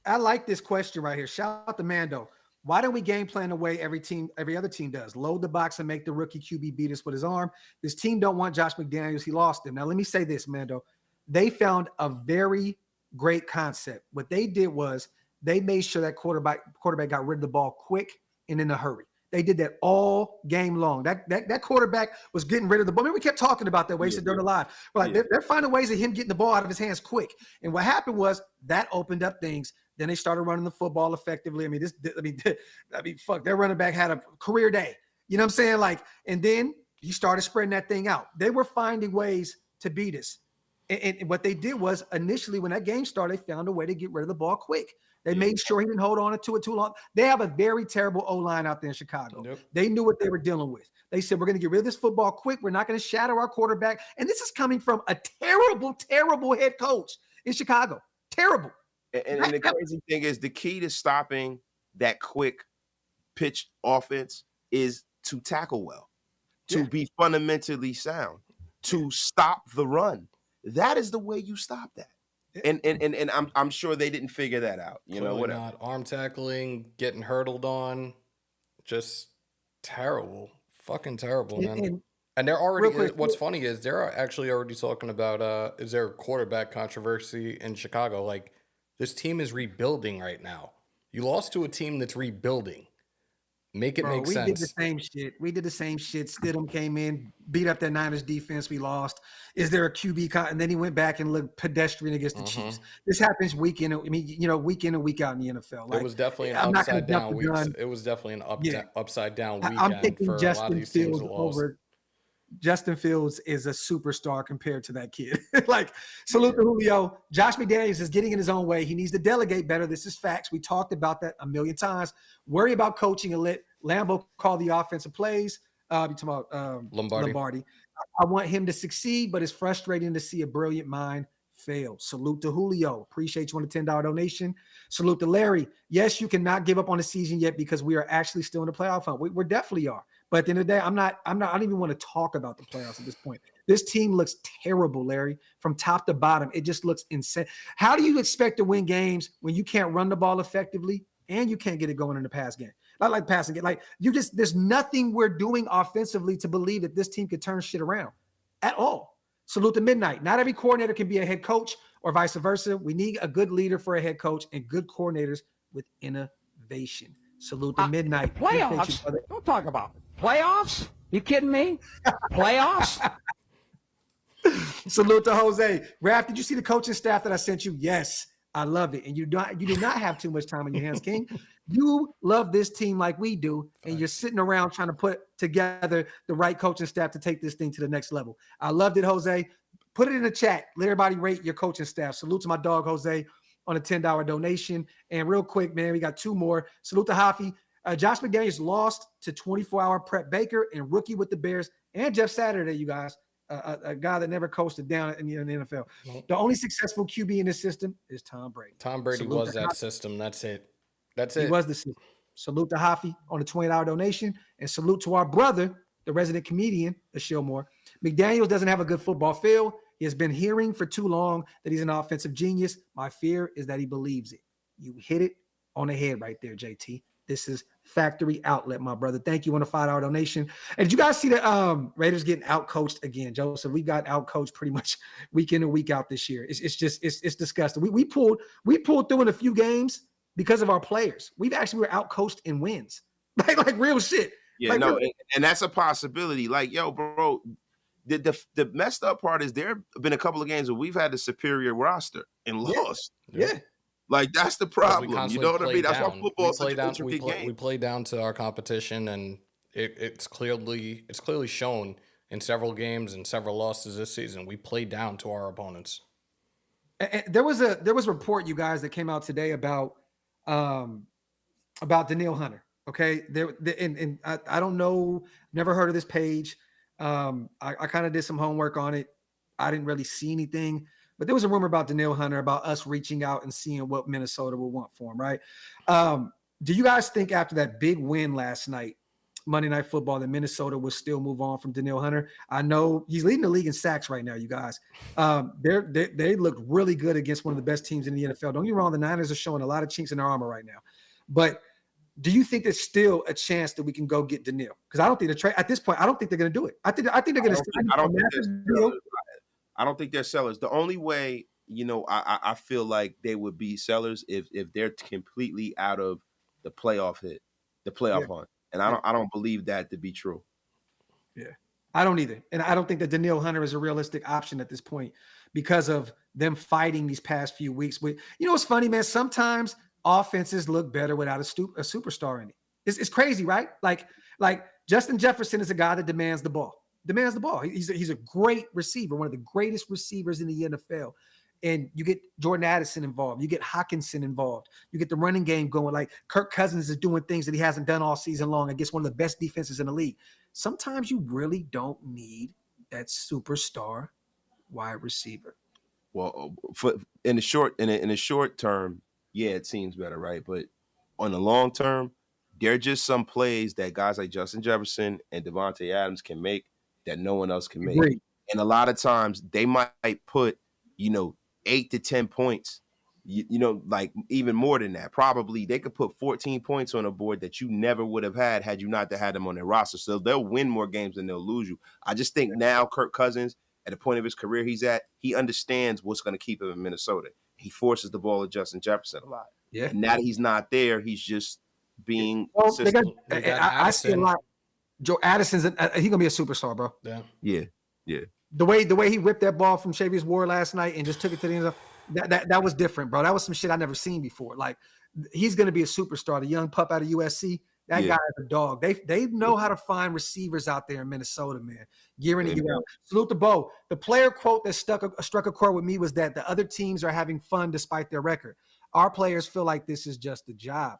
I like this question right here. Shout out to Mando. Why don't we game plan the way every other team does? Load the box and make the rookie QB beat us with his arm. This team don't want Josh McDaniels. He lost him. Now, let me say this, Mando. They found a very great concept. What they did was they made sure that quarterback got rid of the ball quick and in a hurry. They did that all game long. That quarterback was getting rid of the ball. I mean, we kept talking about that wasted during the live. But they're finding ways of him getting the ball out of his hands quick. And what happened was that opened up things. Then they started running the football effectively. Fuck, their running back had a career day. You know what I'm saying? Like, and then he started spreading that thing out. They were finding ways to beat us. And what they did was initially when that game started, they found a way to get rid of the ball quick. They made sure he didn't hold on to it too long. They have a very terrible O-line out there in Chicago. Yep. They knew what they were dealing with. They said, we're going to get rid of this football quick. We're not going to shadow our quarterback. And this is coming from a terrible, terrible head coach in Chicago. Terrible. And the crazy thing is the key to stopping that quick pitch offense is to tackle well, to be fundamentally sound, to stop the run. That is the way you stop that. And I'm sure they didn't figure that out. Whatever. Not arm tackling, getting hurdled on, just terrible, fucking terrible, man. And they're already. What's funny is they're actually already talking about is there a quarterback controversy in Chicago? Like this team is rebuilding right now. You lost to a team that's rebuilding. Make it Bro, make we did the sense. same shit. We did the same shit. Stidham came in, beat up that Niners defense. We lost. Is there a QB? And then he went back and looked pedestrian against the Chiefs. This happens week in. Week in and week out in the NFL. It Like, was definitely an I'm not going upside to jump down the week. gun. It was definitely an Yeah, upside down I'm weekend picking for a lot of Justin these teams Fields that lost. over. Justin Fields is a superstar compared to that kid. Like, salute to Julio. Josh McDaniels is getting in his own way. He needs to delegate better. This is facts. We talked about that a million times. Worry about coaching and let Lambeau call the offensive plays. You're talking about Lombardi. I want him to succeed, but it's frustrating to see a brilliant mind fail. Salute to Julio. Appreciate you on the $10 donation. Salute to Larry. Yes, you cannot give up on the season yet because we are actually still in the playoff hunt. We definitely are. But at the end of the day, I don't even want to talk about the playoffs at this point. This team looks terrible, Larry, from top to bottom. It just looks insane. How do you expect to win games when you can't run the ball effectively and you can't get it going in the pass game? Not like passing it. Like, there's nothing we're doing offensively to believe that this team could turn shit around at all. Salute to Midnight. Not every coordinator can be a head coach or vice versa. We need a good leader for a head coach and good coordinators with innovation. Salute to Midnight. Playoffs? Don't talk about it. Playoffs? You kidding me? Playoffs? Salute to Jose. Graphk, did you see the coaching staff that I sent you? Yes, I love it. And you do not have too much time on your hands, King. You love this team like we do, and you're sitting around trying to put together the right coaching staff to take this thing to the next level. I loved it, Jose. Put it in the chat. Let everybody rate your coaching staff. Salute to my dog, Jose, on a $10 donation. And real quick, man, we got two more. Salute to Hafi. Josh McDaniels lost to 24-hour prep Baker and rookie with the Bears and Jeff Saturday, you guys, a guy that never coasted down in the NFL. The only successful QB in this system is Tom Brady. Tom Brady was that system. That's it. He was the system. Salute to Hafi on a $20 donation, and salute to our brother, the resident comedian, Ashil Moore. McDaniels doesn't have a good football feel. He has been hearing for too long that he's an offensive genius. My fear is that he believes it. You hit it on the head right there, JT. This is Factory Outlet, my brother. Thank you on a $5 donation. And did you guys see the Raiders getting out-coached again, Joseph? We got out-coached pretty much week in and week out this year. It's disgusting. We pulled through in a few games because of our players. We're out-coached in wins. Like real shit. Yeah, like, no, and that's a possibility. Like, yo, bro, the messed up part is there have been a couple of games where we've had the superior roster and lost. Yeah. Like, that's the problem. You know what I mean? That's why football is such an intricate game. We play down to our competition, and it's clearly shown in several games and several losses this season. We play down to our opponents. And there was a report, you guys, that came out today about Denil Hunter. Okay, I don't know, never heard of this page. I kind of did some homework on it. I didn't really see anything, but there was a rumor about Denil Hunter, about us reaching out and seeing what Minnesota will want for him, right? Do you guys think after that big win last night, Monday Night Football, that Minnesota will still move on from Denil Hunter? I know he's leading the league in sacks right now, you guys. They look really good against one of the best teams in the NFL. Don't get me wrong, the Niners are showing a lot of chinks in their armor right now. But do you think there's still a chance that we can go get Denil? Because I don't think at this point, I don't think they're going to do it. I think they're going to. I don't think they're sellers. The only way, I feel like they would be sellers if they're completely out of the playoff hunt. And I don't believe that to be true. Yeah, I don't either. And I don't think that Denil Hunter is a realistic option at this point because of them fighting these past few weeks. But what's funny, man? Sometimes offenses look better without a superstar in it. It's crazy, right? Like Justin Jefferson is a guy that demands the ball. He's a great receiver, one of the greatest receivers in the NFL. And you get Jordan Addison involved. You get Hawkinson involved. You get the running game going. Like Kirk Cousins is doing things that he hasn't done all season long against one of the best defenses in the league. Sometimes you really don't need that superstar wide receiver. Well, in the short term, yeah, it seems better, right? But on the long term, there are just some plays that guys like Justin Jefferson and Devontae Adams can make that no one else can make. Great. And a lot of times they might put, 8 to 10 points, like even more than that. Probably they could put 14 points on a board that you never would have had you not had them on their roster. So they'll win more games than they'll lose you. I just think now Kirk Cousins, at the point of his career he's at, he understands what's going to keep him in Minnesota. He forces the ball to Justin Jefferson a lot. Yeah. And now that he's not there, he's just being Well, they got, We got I see a Addison. lot. Joe Addison's he's gonna be a superstar, bro. Yeah. Yeah. The way he ripped that ball from Chavius Ward last night and just took it to the end zone, that was different, bro. That was some shit I never seen before. Like, he's gonna be a superstar. The young pup out of USC, that guy is a dog. They know how to find receivers out there in Minnesota, man. Year in and year out. Salute to Bo. The player quote that struck a chord with me was that the other teams are having fun despite their record. Our players feel like this is just a job.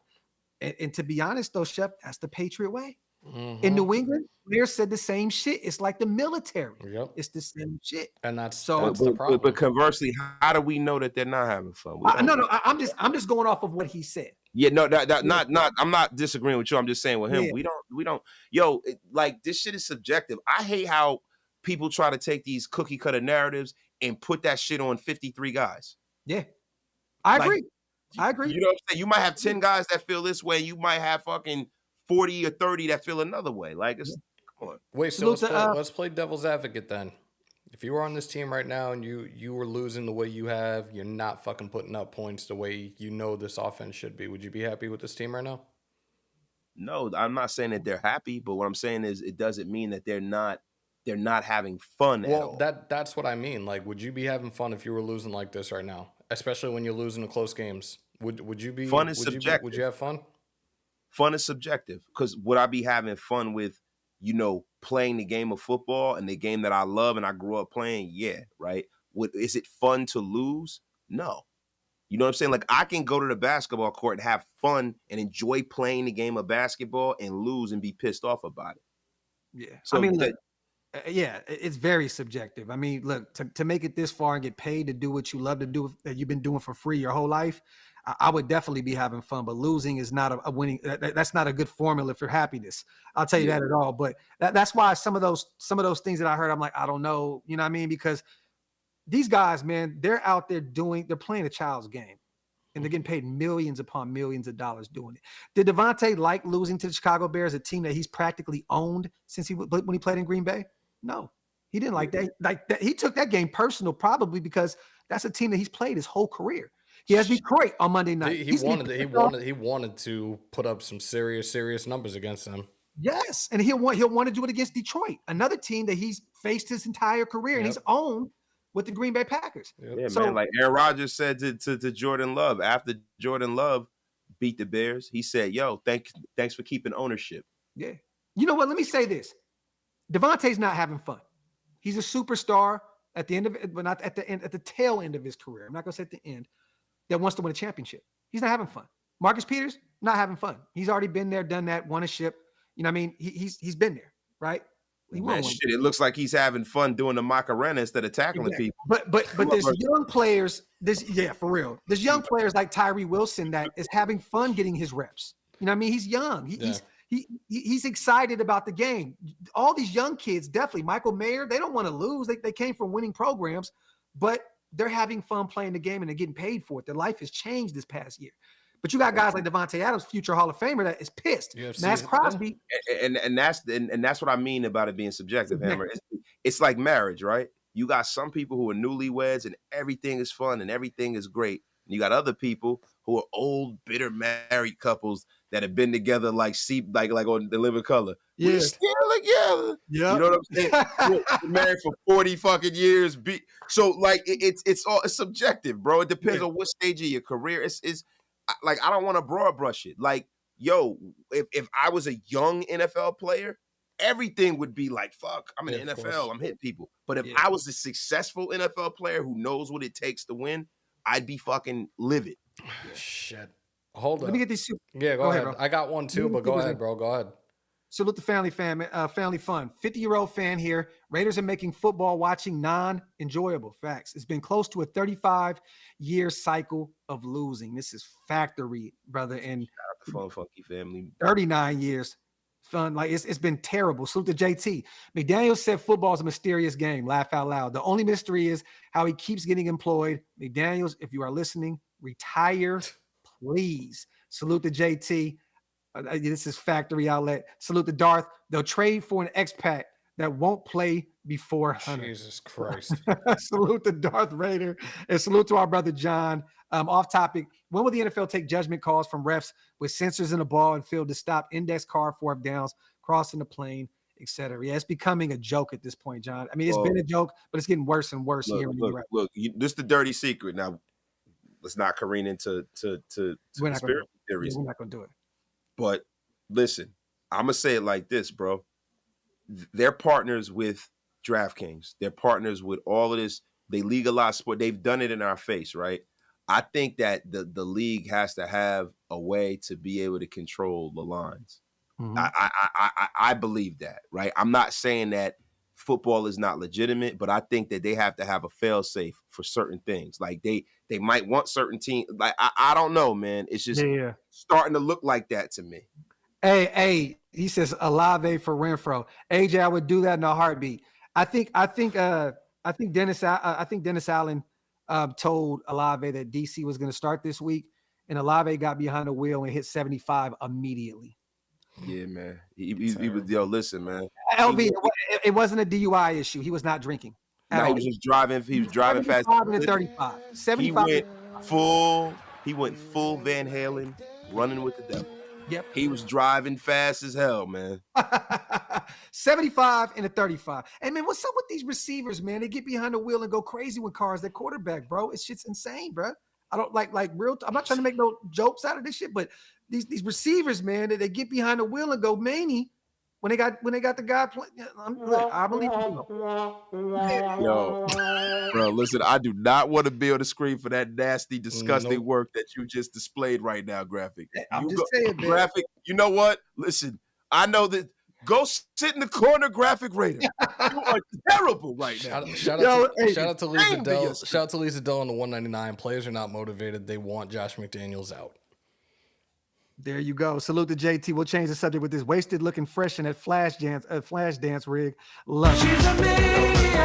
And to be honest, though, Chef, that's the Patriot way. Mm-hmm. In New England, players said the same shit. It's like the military. Yep. It's the same shit. And that's the problem. But conversely, how do we know that they're not having fun? I'm just going off of what he said. Yeah, no, not. I'm not disagreeing with you. I'm just saying with him, we don't. Yo, like, this shit is subjective. I hate how people try to take these cookie cutter narratives and put that shit on 53 guys. Yeah, I agree. I agree. You know what I'm saying? You might have 10 guys that feel this way. You might have fucking 40 or 30 that feel another way. Like, come on. Wait, so let's play devil's advocate then. If you were on this team right now and you were losing the way you have, you're not fucking putting up points the way you know this offense should be, would you be happy with this team right now? No, I'm not saying that they're happy, but what I'm saying is it doesn't mean that they're not having fun at all. That's what I mean. Like, would you be having fun if you were losing like this right now? Especially when you're losing in close games. Would you be fun is subjective? Would you have fun? Fun is subjective. Because would I be having fun with, playing the game of football and the game that I love and I grew up playing? Yeah, right. Is it fun to lose? No. You know what I'm saying? Like, I can go to the basketball court and have fun and enjoy playing the game of basketball and lose and be pissed off about it. Yeah. So I mean, look, it's very subjective. I mean, look, to make it this far and get paid to do what you love to do, that you've been doing for free your whole life, I would definitely be having fun. But losing is not a winning. That's not a good formula for happiness. I'll tell you that at all. But that's why some of those things that I heard, I'm like, I don't know. You know what I mean? Because these guys, man, they're out there they're playing a child's game. And they're getting paid millions upon millions of dollars doing it. Did Devontae like losing to the Chicago Bears, a team that he's practically owned when he played in Green Bay? No, he didn't like that. Like that, he took that game personal, probably because that's a team that he's played his whole career. He has Detroit on Monday night. He wanted to put up some serious numbers against them. Yes, and he'll want to do it against Detroit, another team that he's faced his entire career, and he's owned with the Green Bay Packers. Yeah, man. Like Aaron Rodgers said to Jordan Love after Jordan Love beat the Bears, he said, "Yo, thanks for keeping ownership." Yeah. You know what? Let me say this: Devontae's not having fun. He's a superstar at the end of it, but not at the end, at the tail end of his career. I'm not gonna say at the end. That wants to win a championship. He's not having fun. Marcus Peters, not having fun. He's already been there, done that, won a ship. You know what I mean? He's been there, right? Man, shit, it looks like he's having fun doing the Macarena instead of tackling people. But there's young players. For real. There's young players like Tyree Wilson that is having fun getting his reps. You know what I mean? He's young. He's excited about the game. All these young kids, definitely. Michael Mayer, they don't want to lose. They came from winning programs, but they're having fun playing the game and they're getting paid for it. Their life has changed this past year. But you got guys like Devontae Adams, future Hall of Famer, that is pissed. Max Crosby. And that's what I mean about it being subjective, Hammer. It's like marriage, right? You got some people who are newlyweds and everything is fun and everything is great. And you got other people who are old, bitter married couples that have been together like on The Living Color. Yeah. We're still together. Yeah. You know what I'm saying? Been married for 40 fucking years. So like it's all subjective, bro. It depends on what stage of your career. It's like, I don't want to broad brush it. Like, yo, if I was a young NFL player, everything would be like, fuck, I'm in the NFL, I'm hitting people. But if I was a successful NFL player who knows what it takes to win, I'd be fucking livid. Shit. Hold on. Let me get these. Yeah, go ahead. I got one too, but go ahead, bro. Go ahead. Salute the family fun. 50-year-old fan here. Raiders are making football watching non-enjoyable. Facts. It's been close to a 35-year cycle of losing. This is factory, brother. And Fun Funky family. 39 years. Fun. Like, it's been terrible. Salute to JT. McDaniels said football is a mysterious game. Laugh out loud. The only mystery is how he keeps getting employed. McDaniels, if you are listening, retire, please. Salute to JT. This is factory outlet. Salute to Darth. They'll trade for an expat that won't play before Hunter. Jesus Christ. Salute to Darth Raider and salute to our brother John. Off topic, when will the NFL take judgment calls from refs with sensors in the ball and field to stop index card fourth downs, crossing the plane, etc.? Yeah, it's becoming a joke at this point, John. I mean, it's been a joke, but it's getting worse and worse here in the U.S. Look, this is the dirty secret. Now, let's not careen into conspiracy theories. We're not going to do it. But listen, I'm going to say it like this, bro. They're partners with DraftKings. They're partners with all of this. They legalize sport. They've done it in our face, right? I think that the league has to have a way to be able to control the lines. Mm-hmm. I believe that, right? I'm not saying that football is not legitimate, but I think that they have to have a fail-safe for certain things. Like they might want certain teams. Like I don't know, man. It's just starting to look like that to me. Hey, he says Olave for Renfro. AJ, I would do that in a heartbeat. I think Dennis Allen told Olave that DC was going to start this week, and Olave got behind the wheel and hit 75 immediately. Yeah, man. He was, listen, man. LV, it wasn't a DUI issue. He was not drinking. No, he was just driving. He was driving fast. 75 to 35. 75. He went full Van Halen, running with the devil. Yep. He was driving fast as hell, man. 75 and a 35. And man, what's up with these receivers, man? They get behind the wheel and go crazy with cars. They're quarterback, bro. It's shit's insane, bro. I don't like real. I'm not trying to make no jokes out of this shit, but these receivers, man, they get behind the wheel and go many when they got the guy playing. I believe you. Yo, bro, listen, I do not want to be on the screen for that nasty, disgusting work that you just displayed right now, Graphk. I'm just saying, man. Graphk, you know what? Listen, I know that. Go sit in the corner, Graphk Raider. You are terrible right now. Shout out to Lisa Dell. Shout out to Lisa Dell on the 199. Players are not motivated. They want Josh McDaniels out. There you go. Salute to JT. We'll change the subject with this wasted looking fresh in that flash dance rig. Love it. She's a maniac.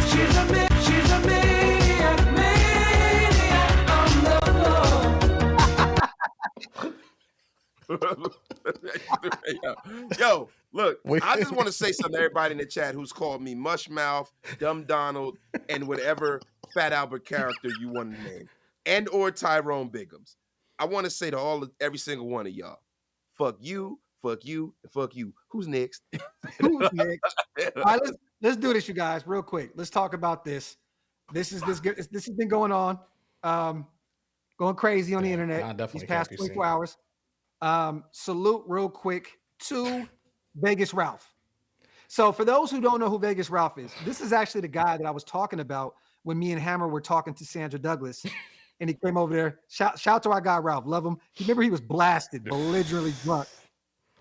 She's a maniac on the floor. Yo, look, I just want to say something to everybody in the chat who's called me Mushmouth, Dumb Donald, and whatever Fat Albert character you want to name, and or Tyrone Biggums. I want to say to every single one of y'all, fuck you, and fuck you. Who's next? Who's next? All right, let's do this, you guys, real quick. Let's talk about this. This has been going on, going crazy on the internet these past 24 hours. Salute real quick to Vegas Ralph. So for those who don't know who Vegas Ralph is, this is actually the guy that I was talking about when me and Hammer were talking to Sandra Douglas, and he came over there. Shout to our guy Ralph, love him. Remember he was blasted, belligerently drunk,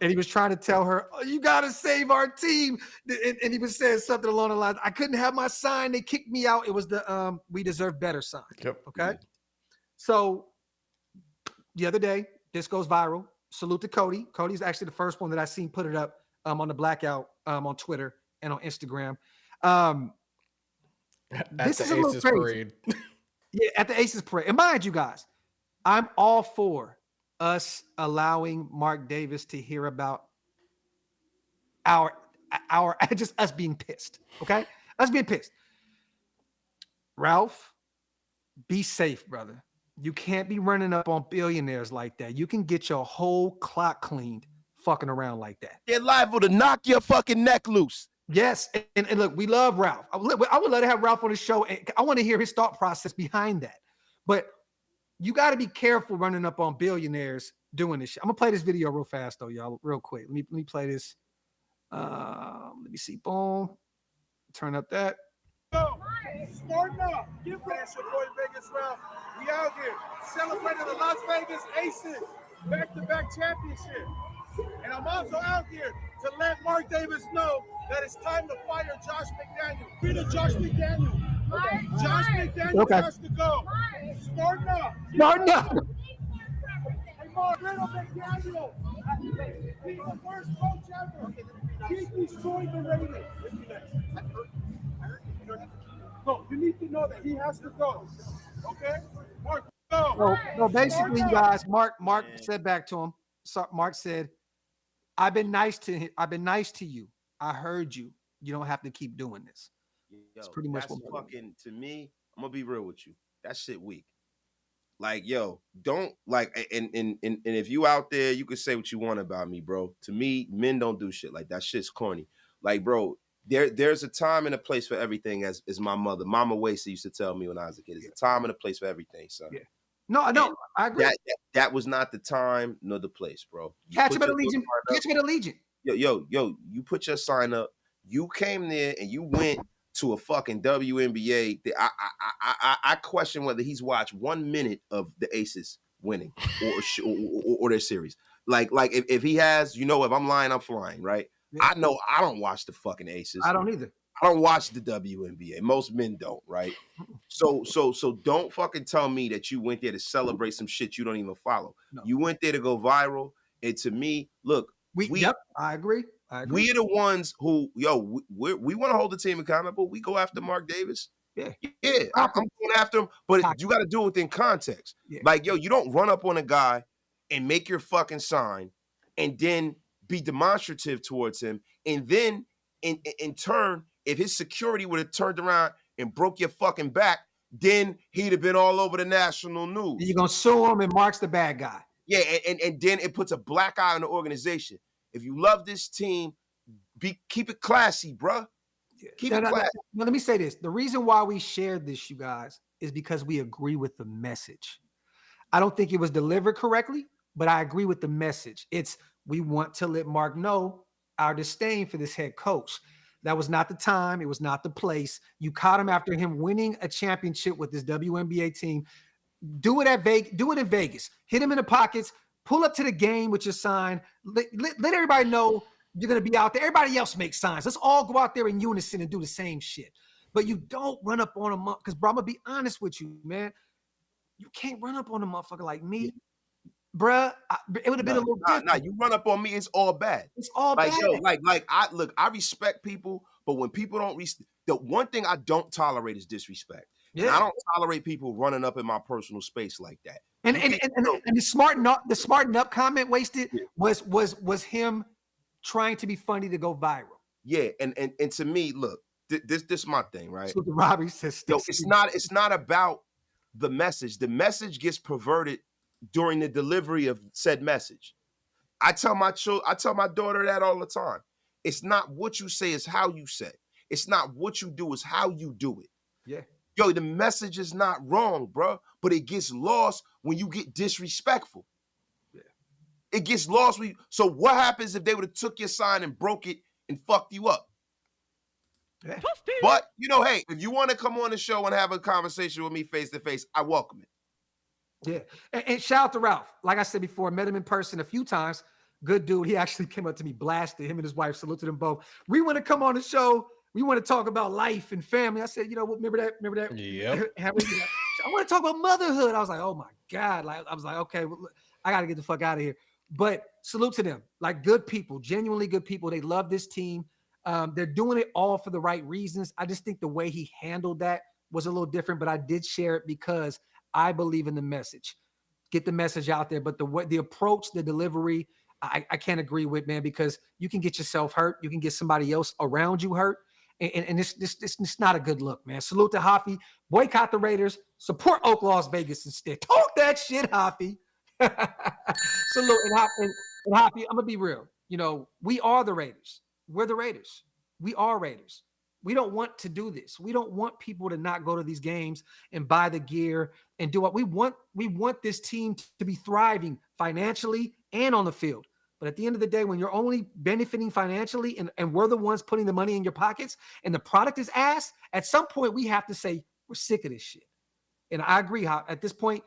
and he was trying to tell her, "Oh, you gotta save our team," and he was saying something along the lines, "I couldn't have my sign. They kicked me out. It was the we deserve better sign." Yep. Okay. So the other day, this goes viral. Salute to Cody. Cody's actually the first one that I seen put it up on the Blackout on Twitter and on Instagram. This is a little crazy. Parade. Yeah, at the Aces Parade. And mind you guys, I'm all for us allowing Mark Davis to hear about our just us being pissed. Okay? Us being pissed. Ralph, be safe, brother. You can't be running up on billionaires like that. You can get your whole clock cleaned fucking around like that. They're liable to knock your fucking neck loose. Yes, and look, we love Ralph. I would love to have Ralph on the show, and I want to hear his thought process behind that. But you got to be careful running up on billionaires doing this shit. I'm gonna play this video real fast though, y'all, real quick. Let me play this. Let me see. Boom. Turn up that. Go. Starting up. Give us your boy Vegas Ralph. We out here celebrating the Las Vegas Aces back-to-back championship. And I'm also out here to let Mark Davis know that it's time to fire Josh McDaniels. Be the Josh McDaniels. Okay. Josh McDaniels has to go. Starting up. Starting up. Hey, Mark, McDaniels. He's the worst coach ever. He's destroyed the Raiders. No, you need to know that he has to go. Okay? Mark, go. No, basically, you guys, Mark said back to him. So Mark said, I've been nice to you. I heard you. You don't have to keep doing this. It's Yo, pretty much that's what my fucking, to me, I'm gonna be real with you. That shit weak. Like, yo, don't like, and if you out there, you can say what you want about me, bro. To me, men don't do shit like that. Shit's corny. Like, bro, there's a time and a place for everything, as my Mama Wasey used to tell me when I was a kid. There's a time and a place for everything, son. Yeah. No, I agree. That was not the time nor the place, bro. Catch him at Allegiant. Catch him at Allegiant. Yo, you put your sign up. You came there and you went to a fucking WNBA. I question whether he's watched 1 minute of the Aces winning or their series. Like if he has, you know, if I'm lying, I'm flying, right? Yeah. I know I don't watch the fucking Aces. I don't either. I don't watch the WNBA. Most men don't, right? So don't fucking tell me that you went there to celebrate some shit you don't even follow. No. You went there to go viral. And to me, look, yep, I agree. We are the ones who, yo, we want to hold the team accountable. We go after Mark Davis. Yeah. I'm going after him, but you got to do it within context. Yeah. Like, yo, you don't run up on a guy and make your fucking sign and then be demonstrative towards him. And then in turn, if his security would have turned around and broke your fucking back, then he'd have been all over the national news. You're going to sue him and Mark's the bad guy. Yeah, and then it puts a black eye on the organization. If you love this team, keep it classy, bro. Keep it classy. Now, let me say this. The reason why we shared this, you guys, is because we agree with the message. I don't think it was delivered correctly, but I agree with the message. It's we want to let Mark know our disdain for this head coach. That was not the time. It was not the place. You caught him after him winning a championship with this WNBA team. Do it in Vegas. Hit him in the pockets. Pull up to the game with your sign. Let everybody know you're going to be out there. Everybody else makes signs. Let's all go out there in unison and do the same shit. But you don't run up on him, because, bro, I'm going to be honest with you, man. You can't run up on a motherfucker like me. Bruh, it would have been a little different. Nah, you run up on me, it's all bad. It's all bad. Yo, I respect people, but when people don't the one thing I don't tolerate is disrespect. Yeah. And I don't tolerate people running up in my personal space like that. And the smarten up comment wasted was him trying to be funny to go viral. Yeah, and to me, look, this is my thing, right? So the Robbie says, yo, it's not about the message. The message gets perverted during the delivery of said message. I tell my daughter that all the time. It's not what you say, it's how you say. It's not what you do, it's how you do it. Yeah. Yo, the message is not wrong, bro, but it gets lost when you get disrespectful. Yeah. It gets lost when so what happens if they would have took your sign and broke it and fucked you up? Yeah. But, you know, hey, if you want to come on the show and have a conversation with me face to face, I welcome it. Yeah. And shout out to Ralph. Like I said before, I met him in person a few times. Good dude. He actually came up to me, blasted him and his wife, saluted them both. We want to come on the show. We want to talk about life and family. I said, you know, remember that? Yeah. I want to talk about motherhood. I was like, oh my God. I was like, okay, well, I got to get the fuck out of here. But salute to them. Like, good people, genuinely good people. They love this team. They're doing it all for the right reasons. I just think the way he handled that was a little different, but I did share it because I believe in the message. Get the message out there. But the approach, the delivery, I can't agree with, man, because you can get yourself hurt. You can get somebody else around you hurt. And it's not a good look, man. Salute to Hoppy. Boycott the Raiders. Support OakLosVegas instead. Talk that shit, Hoppy. Salute. And Hoppy, I'm going to be real. You know, we are the Raiders. We're the Raiders. We are Raiders. We don't want to do this. We don't want people to not go to these games and buy the gear and do what we want. We want this team to be thriving financially and on the field. But at the end of the day, when you're only benefiting financially and we're the ones putting the money in your pockets and the product is ass, at some point we have to say, we're sick of this shit. And I agree, how at this point,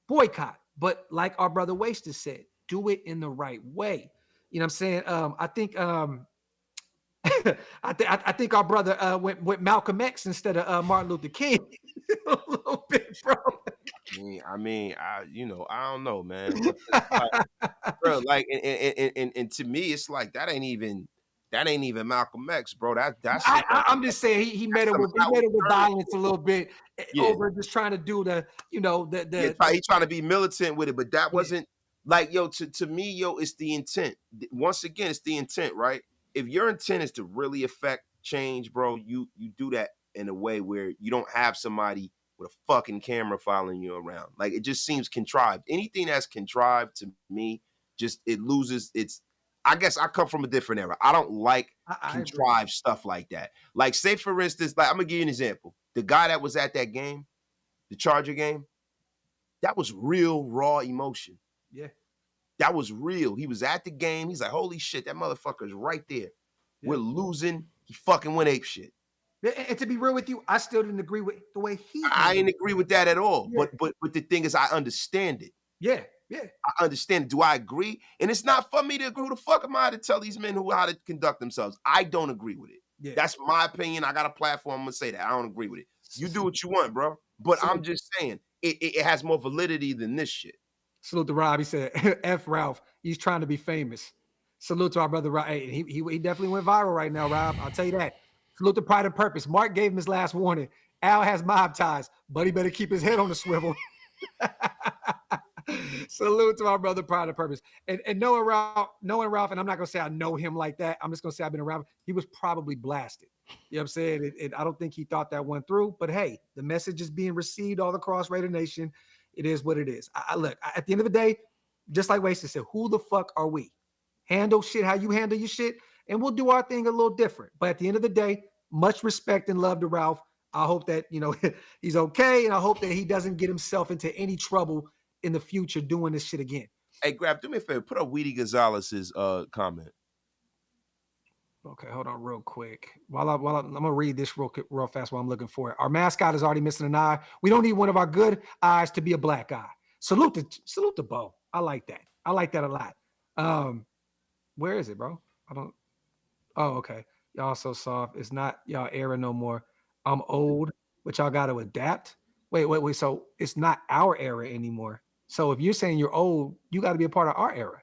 boycott. But like our brother Wasted said, do it in the right way. You know what I'm saying? I think our brother went with Malcolm X instead of Martin Luther King. A little bit, bro. I don't know, man. Bro, like, and to me, it's like that ain't even Malcolm X, bro. I'm just saying he made it with violence a little bit over just trying to do he trying to be militant with it, but that wasn't like, yo, to me, yo, it's the intent. Once again, it's the intent, right? If your intent is to really affect change, bro, you do that in a way where you don't have somebody with a fucking camera following you around. Like, it just seems contrived. Anything that's contrived to me, just it loses its. I guess I come from a different era. I don't like I agree. contrived stuff like that. Like, say for instance, like I'm gonna give you an example. The guy that was at that game, the Charger game, that was real raw emotion. Yeah. That was real. He was at the game. He's like, holy shit, that motherfucker's right there. Yeah. We're losing. He fucking went ape shit. And to be real with you, I still didn't agree with the way he. I didn't agree with that at all. Yeah. But the thing is, I understand it. Yeah. I understand it. Do I agree? And it's not for me to agree. Who the fuck am I to tell these men how to conduct themselves? I don't agree with it. Yeah. That's my opinion. I got a platform. I'm gonna say that. I don't agree with it. You do what you want, bro. But I'm just saying, it has more validity than this shit. Salute to Rob. He said, F Ralph. He's trying to be famous. Salute to our brother Rob. Hey, he definitely went viral right now, Rob. I'll tell you that. Salute to Pride and Purpose. Mark gave him his last warning. Al has mob ties, but he better keep his head on the swivel. Salute to our brother Pride and Purpose. And knowing Ralph, and I'm not gonna say I know him like that. I'm just gonna say I've been around. He was probably blasted. You know what I'm saying? I don't think he thought that went through. But hey, the message is being received all across Raider Nation. It is what it is. Look, at the end of the day, just like Wasted said, who the fuck are we? Handle shit how you handle your shit, and we'll do our thing a little different. But at the end of the day, much respect and love to Ralph. I hope that, he's okay, and I hope that he doesn't get himself into any trouble in the future doing this shit again. Hey, Graphk, do me a favor. Put up Weedy Gonzalez's comment. Okay, hold on real quick. I'm gonna read this real fast while I'm looking for it. Our mascot is already missing an eye. We don't need one of our good eyes to be a black eye. Salute to Bo. I like that. I like that a lot. Where is it, bro? Oh, okay. Y'all so soft. It's not y'all era no more. I'm old, but y'all got to adapt. Wait. So it's not our era anymore. So if you're saying you're old, you got to be a part of our era.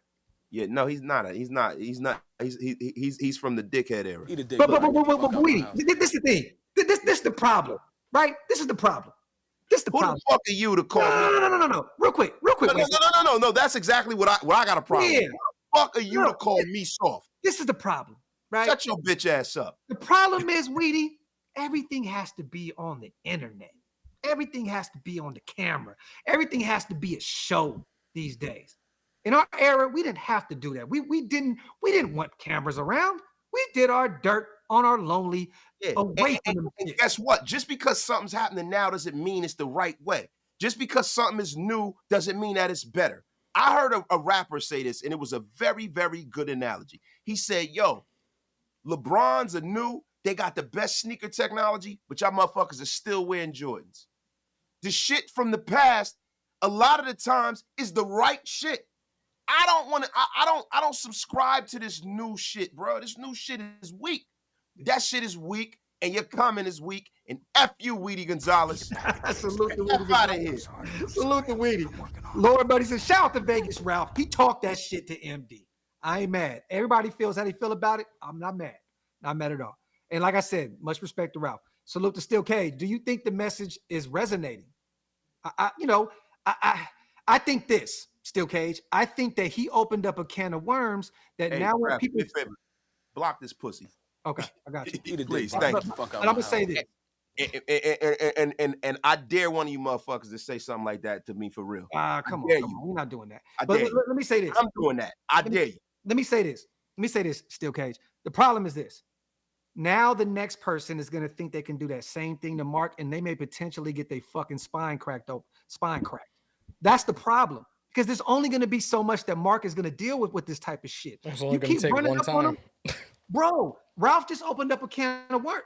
Yeah, no, he's not. He's from the dickhead era. But Weedy, this is the thing. This is the problem, right? This is the problem. This is the problem. Who the fuck are you to call me? No. Real quick. No. That's exactly what I got a problem. Yeah. Who the fuck are you to call me soft? This is the problem, right? Shut your bitch ass up. The problem is, Weedy, everything has to be on the internet. Everything has to be on the camera. Everything has to be a show these days. In our era, we didn't have to do that. We didn't want cameras around. We did our dirt on our lonely away from them. And guess what? Just because something's happening now doesn't mean it's the right way. Just because something is new doesn't mean that it's better. I heard a rapper say this, and it was a very, very good analogy. He said, yo, LeBrons are new. They got the best sneaker technology, but y'all motherfuckers are still wearing Jordans. The shit from the past, a lot of the times, is the right shit. I don't subscribe to this new shit, bro. This new shit is weak. That shit is weak, and your comment is weak. And F you, Weedy Gonzalez. Salute to Weedy. Out of here. Salute to Weedy. Lord Buddy says, shout out to Vegas Ralph. He talked that shit to MD. I ain't mad. Everybody feels how they feel about it. I'm not mad. Not mad at all. And like I said, much respect to Ralph. Salute to Steel Cage. Do you think the message is resonating? I think this, Steel Cage. I think that he opened up a can of worms that now when people block this pussy. Okay, I got you. Please, thank you. But I'm gonna say this. And I dare one of you motherfuckers to say something like that to me for real. Come on. We're not doing that. But let me say this. I'm doing that. I dare you. Let me say this, Steel Cage. The problem is this. Now the next person is going to think they can do that same thing to Mark, and they may potentially get their fucking spine cracked. That's the problem. Because there's only going to be so much that Mark is going to deal with this type of shit. It's only going to take one time. Bro, Ralph just opened up a can of worms.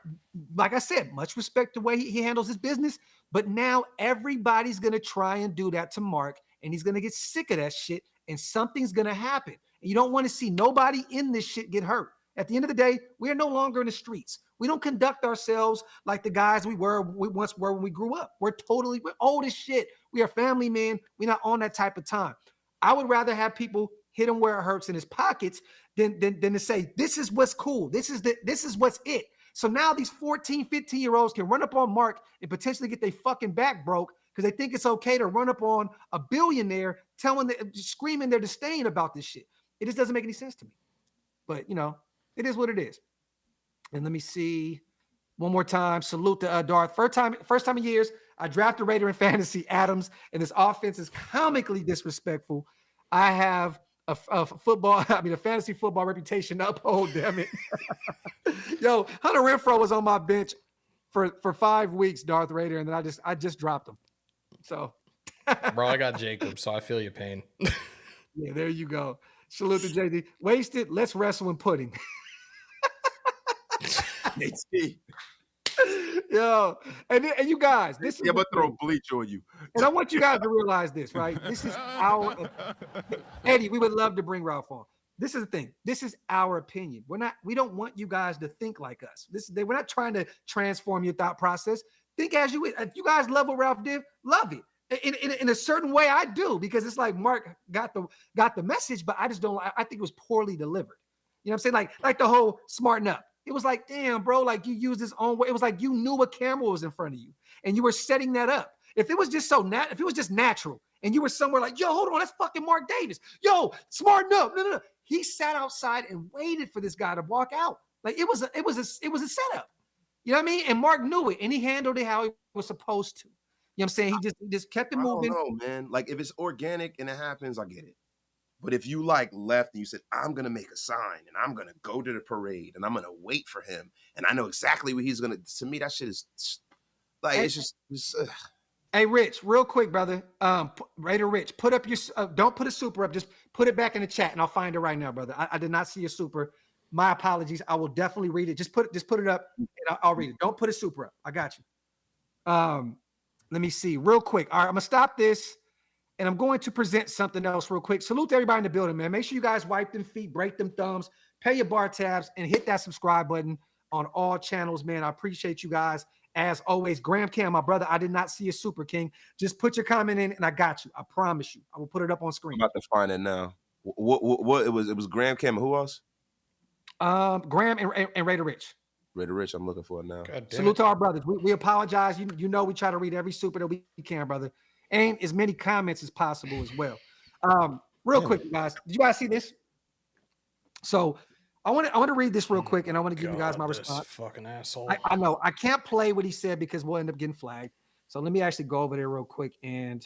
Like I said, much respect the way he handles his business, but now everybody's going to try and do that to Mark, and he's going to get sick of that shit, and something's going to happen. And you don't want to see nobody in this shit get hurt. At the end of the day, we are no longer in the streets. We don't conduct ourselves like the guys we once were when we grew up. We're old as shit. We are family men. We're not on that type of time. I would rather have people hit him where it hurts in his pockets than to say, this is what's cool. This is what's it. So now these 14, 15-year-olds can run up on Mark and potentially get their fucking back broke because they think it's okay to run up on a billionaire screaming their disdain about this shit. It just doesn't make any sense to me. But, it is what it is. And let me see one more time. Salute to Darth. First time in years, I drafted a Raider in fantasy, Adams, and this offense is comically disrespectful. I have a fantasy football reputation to uphold, damn it. Yo, Hunter Renfrow was on my bench for 5 weeks, Darth Raider, and then I just dropped him. So, Bro, I got Jacob, so I feel your pain. yeah, there you go. Salute to JD. Wasted. Let's wrestle in pudding. Yo, and you guys, this is I'm gonna throw bleach on you. and I want you guys to realize this, right? This is our Eddie. We would love to bring Ralph on. This is the thing. This is our opinion. We don't want you guys to think like us. We're not trying to transform your thought process. Think as you. If you guys love what Ralph did, love it. In a certain way, I do, because it's like Mark got the message, but I just don't. I think it was poorly delivered. You know what I'm saying? Like the whole smarten up. It was like, damn, bro, like you used this own way. It was like you knew a camera was in front of you and you were setting that up. If it was just if it was just natural and you were somewhere like, yo, hold on, that's fucking Mark Davis. Yo, smarten up. No. He sat outside and waited for this guy to walk out. Like it was a setup. You know what I mean? And Mark knew it and he handled it how he was supposed to. You know what I'm saying? He just kept it moving. I don't know, man. Like if it's organic and it happens, I get it. But if you like left and you said, I'm going to make a sign and I'm going to go to the parade and I'm going to wait for him and I know exactly what he's going to me, that shit is like, hey, it's just. Hey, Rich, real quick, brother. Raider Rich, put up your, don't put a super up. Just put it back in the chat and I'll find it right now, brother. I did not see a super. My apologies. I will definitely read it. Just put it up and I'll read it. Don't put a super up. I got you. Let me see real quick. All right, I'm going to stop this. And I'm going to present something else real quick. Salute to everybody in the building, man. Make sure you guys wipe them feet, break them thumbs, pay your bar tabs, and hit that subscribe button on all channels, man. I appreciate you guys. As always, Graham Cam, my brother, I did not see a Super King. Just put your comment in, and I got you. I promise you. I will put it up on screen. I'm about to find it now. What it was Graham Cam. Who else? Graham and Raider Rich. Raider Rich, I'm looking for it now. Salute to our brothers. We apologize. You know we try to read every super that we can, brother. And as many comments as possible as well. Real quick, guys. Did you guys see this? So I want to read this real quick, and I want to give you guys my response. Fucking asshole. I know I can't play what he said because we'll end up getting flagged. So let me actually go over there real quick and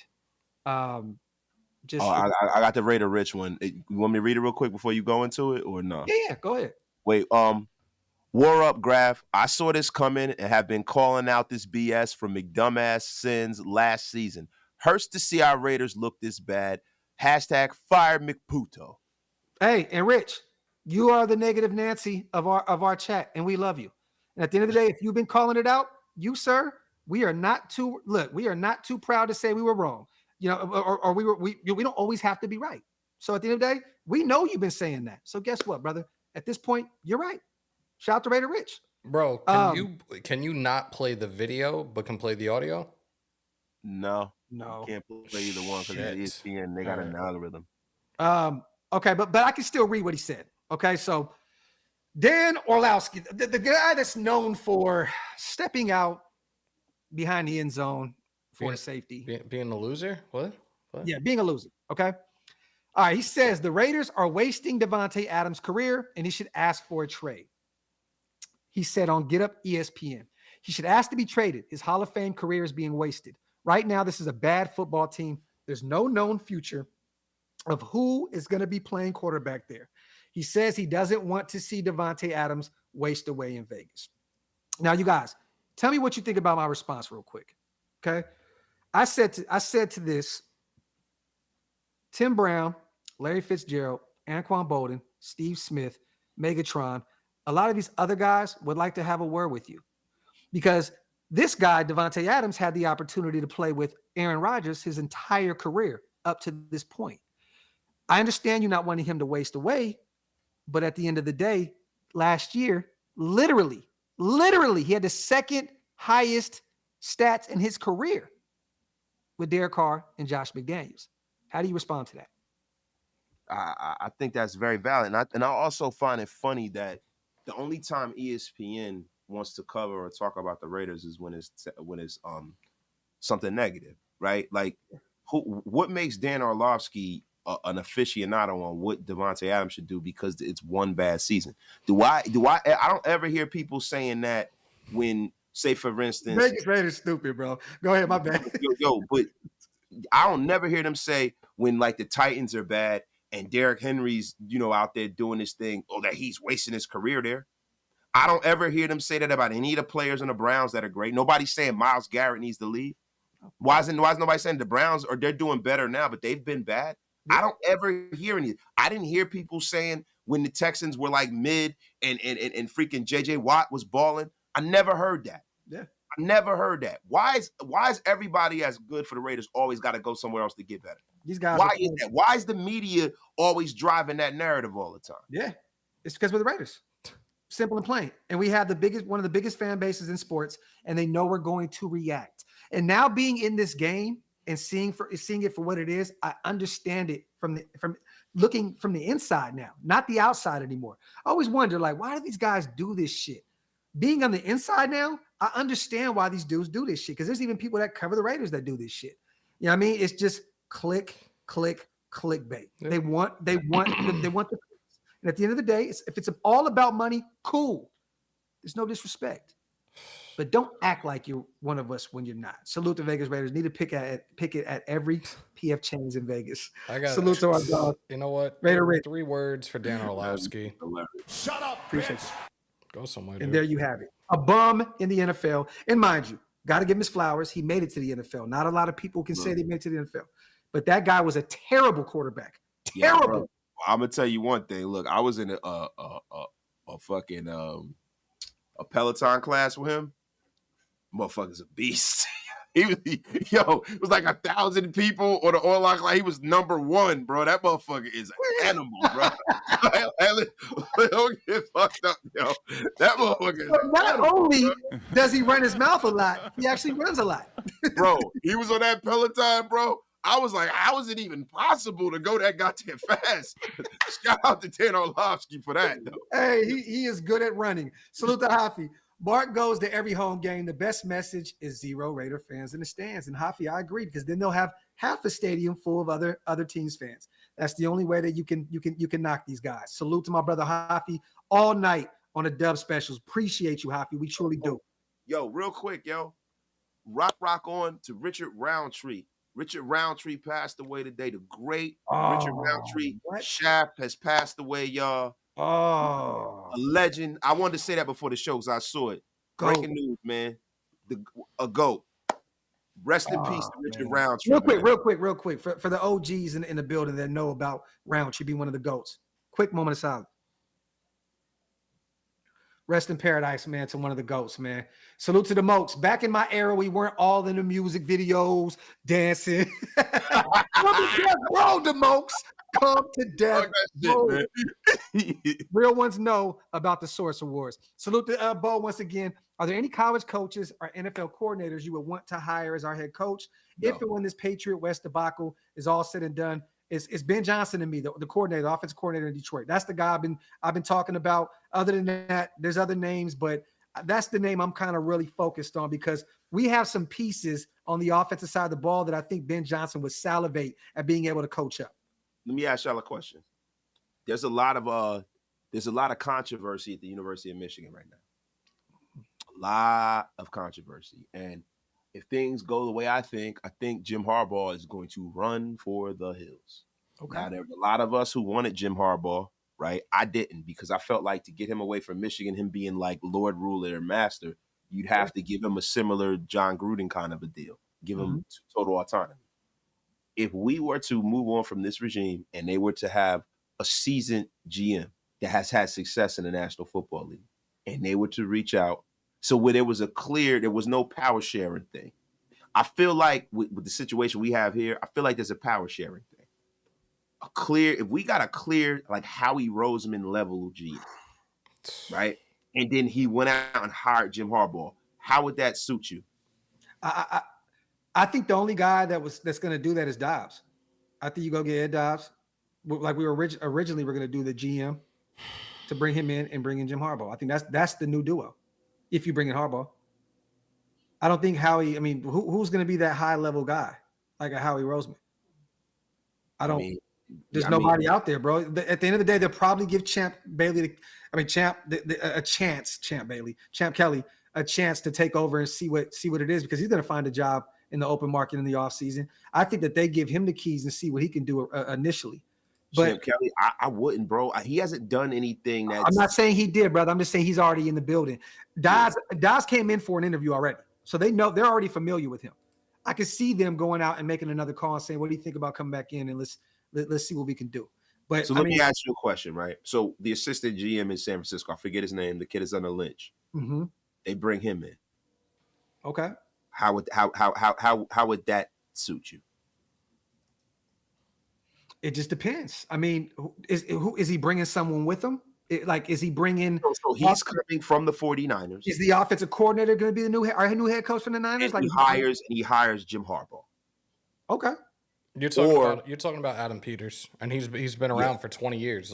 just. I got the Raider Rich one. You want me to read it real quick before you go into it, or no? Yeah, go ahead. Wait. War up, Graphk. I saw this coming and have been calling out this BS from McDumbass sins last season. Hurts to see our Raiders look this bad. Hashtag fire McPuto. Hey, and Rich, you are the negative Nancy of our chat, and we love you. And at the end of the day, if you've been calling it out, you, sir, we are not too proud to say we were wrong. You know, or we don't always have to be right. So at the end of the day, we know you've been saying that. So guess what, brother? At this point, you're right. Shout out to Raider Rich. Bro, can you not play the video but can play the audio? No. You can't play either one because it's ESPN. They got an algorithm. Okay, but I can still read what he said. Okay, so Dan Orlovsky, the guy that's known for stepping out behind the end zone for safety. Being a loser? What? Yeah, being a loser. Okay. All right, he says the Raiders are wasting Davante Adams' career and he should ask for a trade. He said on Get Up ESPN, he should ask to be traded. His Hall of Fame career is being wasted. Right now, this is a bad football team. There's no known future of who is going to be playing quarterback there. He says he doesn't want to see Davante Adams waste away in Vegas. Now, you guys, tell me what you think about my response real quick. Okay. I said to this, Tim Brown, Larry Fitzgerald, Anquan Bolden, Steve Smith, Megatron, a lot of these other guys would like to have a word with you because this guy, Davante Adams, had the opportunity to play with Aaron Rodgers his entire career up to this point. I understand you not wanting him to waste away, but at the end of the day, last year, literally, he had the second highest stats in his career with Derek Carr and Josh McDaniels. How do you respond to that? I think that's very valid. And I also find it funny that the only time ESPN wants to cover or talk about the Raiders is when it's something negative, right? Like what makes Dan Orlovsky an aficionado on what Devontae Adams should do because it's one bad season. I don't ever hear people saying that when, say for instance, Vegas Raiders stupid, bro. Go ahead, my bad. but I don't never hear them say when like the Titans are bad and Derrick Henry's, out there doing this thing, that he's wasting his career there. I don't ever hear them say that about any of the players in the Browns that are great. Nobody's saying Myles Garrett needs to leave. Why is nobody saying the Browns they're doing better now, but they've been bad? I don't ever hear any. I didn't hear people saying when the Texans were like mid and freaking JJ Watt was balling. I never heard that. Yeah. I never heard that. Why is everybody as good for the Raiders always got to go somewhere else to get better? These guys. Why is that? Why is the media always driving that narrative all the time? Yeah, it's because we're the Raiders. Simple and plain. And we have one of the biggest fan bases in sports, and they know we're going to react. And now being in this game and seeing it for what it is, I understand it from looking from the inside now, not the outside anymore. I always wonder, like, why do these guys do this shit? Being on the inside now, I understand why these dudes do this shit, because there's even people that cover the Raiders that do this shit. You know what I mean? It's just clickbait. Yeah. They want the and at the end of the day, if it's all about money, cool. There's no disrespect. But don't act like you're one of us when you're not. Salute the Vegas Raiders. Need to pick it at every PF chains in Vegas. Salute to our dog. You know what? Raider. 3 words for Dan Orlovsky. Shut up, Appreciate bitch. you. Go somewhere. And dude. there you have it. A bum in the NFL. And mind you, got to give him his flowers. He made it to the NFL. Not a lot of people can say they made it to the NFL. But that guy was a terrible quarterback. Terrible. Yeah, I'm gonna tell you one thing. Look, I was in a fucking a Peloton class with him. Motherfucker's a beast. It was like 1,000 people on the online class. He was number 1, bro. That motherfucker is an animal, bro. Don't get fucked up, yo. That motherfucker. Not only does he run his mouth a lot, he actually runs a lot. Bro, he was on that Peloton, bro. I was like, how is it even possible to go that goddamn fast? Shout out to Dan Orlovsky for that, though. Hey, he is good at running. Salute to Hafi. Bart goes to every home game. The best message is 0 Raider fans in the stands. And Hafi, I agree, because then they'll have half the stadium full of other teams' fans. That's the only way that you can knock these guys. Salute to my brother Hafi all night on the dub specials. Appreciate you, Hafi. We truly do. Yo, real quick, rock on to Richard Roundtree. Richard Roundtree passed away today. The great Richard Roundtree. Shaft has passed away, y'all. Oh, a legend. I wanted to say that before the show because I saw it. Breaking news, man. A GOAT. Rest in peace to Richard Roundtree. Real quick. For the OGs in the building that know about Roundtree being one of the GOATs. Quick moment of silence. Rest in paradise, man, to one of the GOATs, man. Salute to the Mokes. Back in my era, we weren't all in the music videos, dancing. Bro, the Mokes. Come to death. Real ones know about the Source Awards. Salute to Bo once again. Are there any college coaches or NFL coordinators you would want to hire as our head coach? No. If and when this Patriot West debacle is all said and done, it's Ben Johnson and me, the coordinator, the offensive coordinator in Detroit. That's the guy I've been talking about. Other than that, there's other names, but that's the name I'm kind of really focused on, because we have some pieces on the offensive side of the ball that I think Ben Johnson would salivate at being able to coach up. Let me ask y'all a question. There's a lot of controversy at the University of Michigan right now. A lot of controversy. And if things go the way I think Jim Harbaugh is going to run for the hills. Okay. Now, there were a lot of us who wanted Jim Harbaugh, right? I didn't, because I felt like to get him away from Michigan, him being like Lord, ruler, and master, you'd have to give him a similar John Gruden kind of a deal. Give him total autonomy. If we were to move on from this regime and they were to have a seasoned GM that has had success in the National Football League, and they were to reach out, so where there was no power sharing thing. I feel like with the situation we have here, I feel like there's a power sharing thing. If we got a clear, like Howie Roseman level GM, right? And then he went out and hired Jim Harbaugh, how would that suit you? I think the only guy that's going to do that is Dobbs. I think you go get Ed Dobbs, like we were originally we're going to do the GM to bring him in and bring in Jim Harbaugh. I think that's the new duo. If you bring in Harbaugh, I don't think Howie. I mean, who's going to be that high level guy like a Howie Roseman? There's I mean, nobody out there, bro. At the end of the day, they'll probably give Champ Kelly a chance to take over and see what it is, because he's going to find a job in the open market in the offseason. I think that they give him the keys and see what he can do initially. But Champ Kelly, I wouldn't, bro. He hasn't done anything that's. I'm not saying he did, brother. I'm just saying he's already in the building. Daz came in for an interview already, so they know they're already familiar with him. I can see them going out and making another call and saying, "What do you think about coming back in and let's see what we can do." But So let me ask you a question, right? So the assistant GM in San Francisco, I forget his name. The kid is under Lynch. Mm-hmm. They bring him in. Okay. How would that suit you? It just depends. I mean, is he bringing someone with him? Is he bringing? So he's coming from the 49ers. Is the offensive coordinator going to be our new head coach from the Niners? And he hires Jim Harbaugh. Okay. You're talking about Adam Peters, and he's been around for 20 years.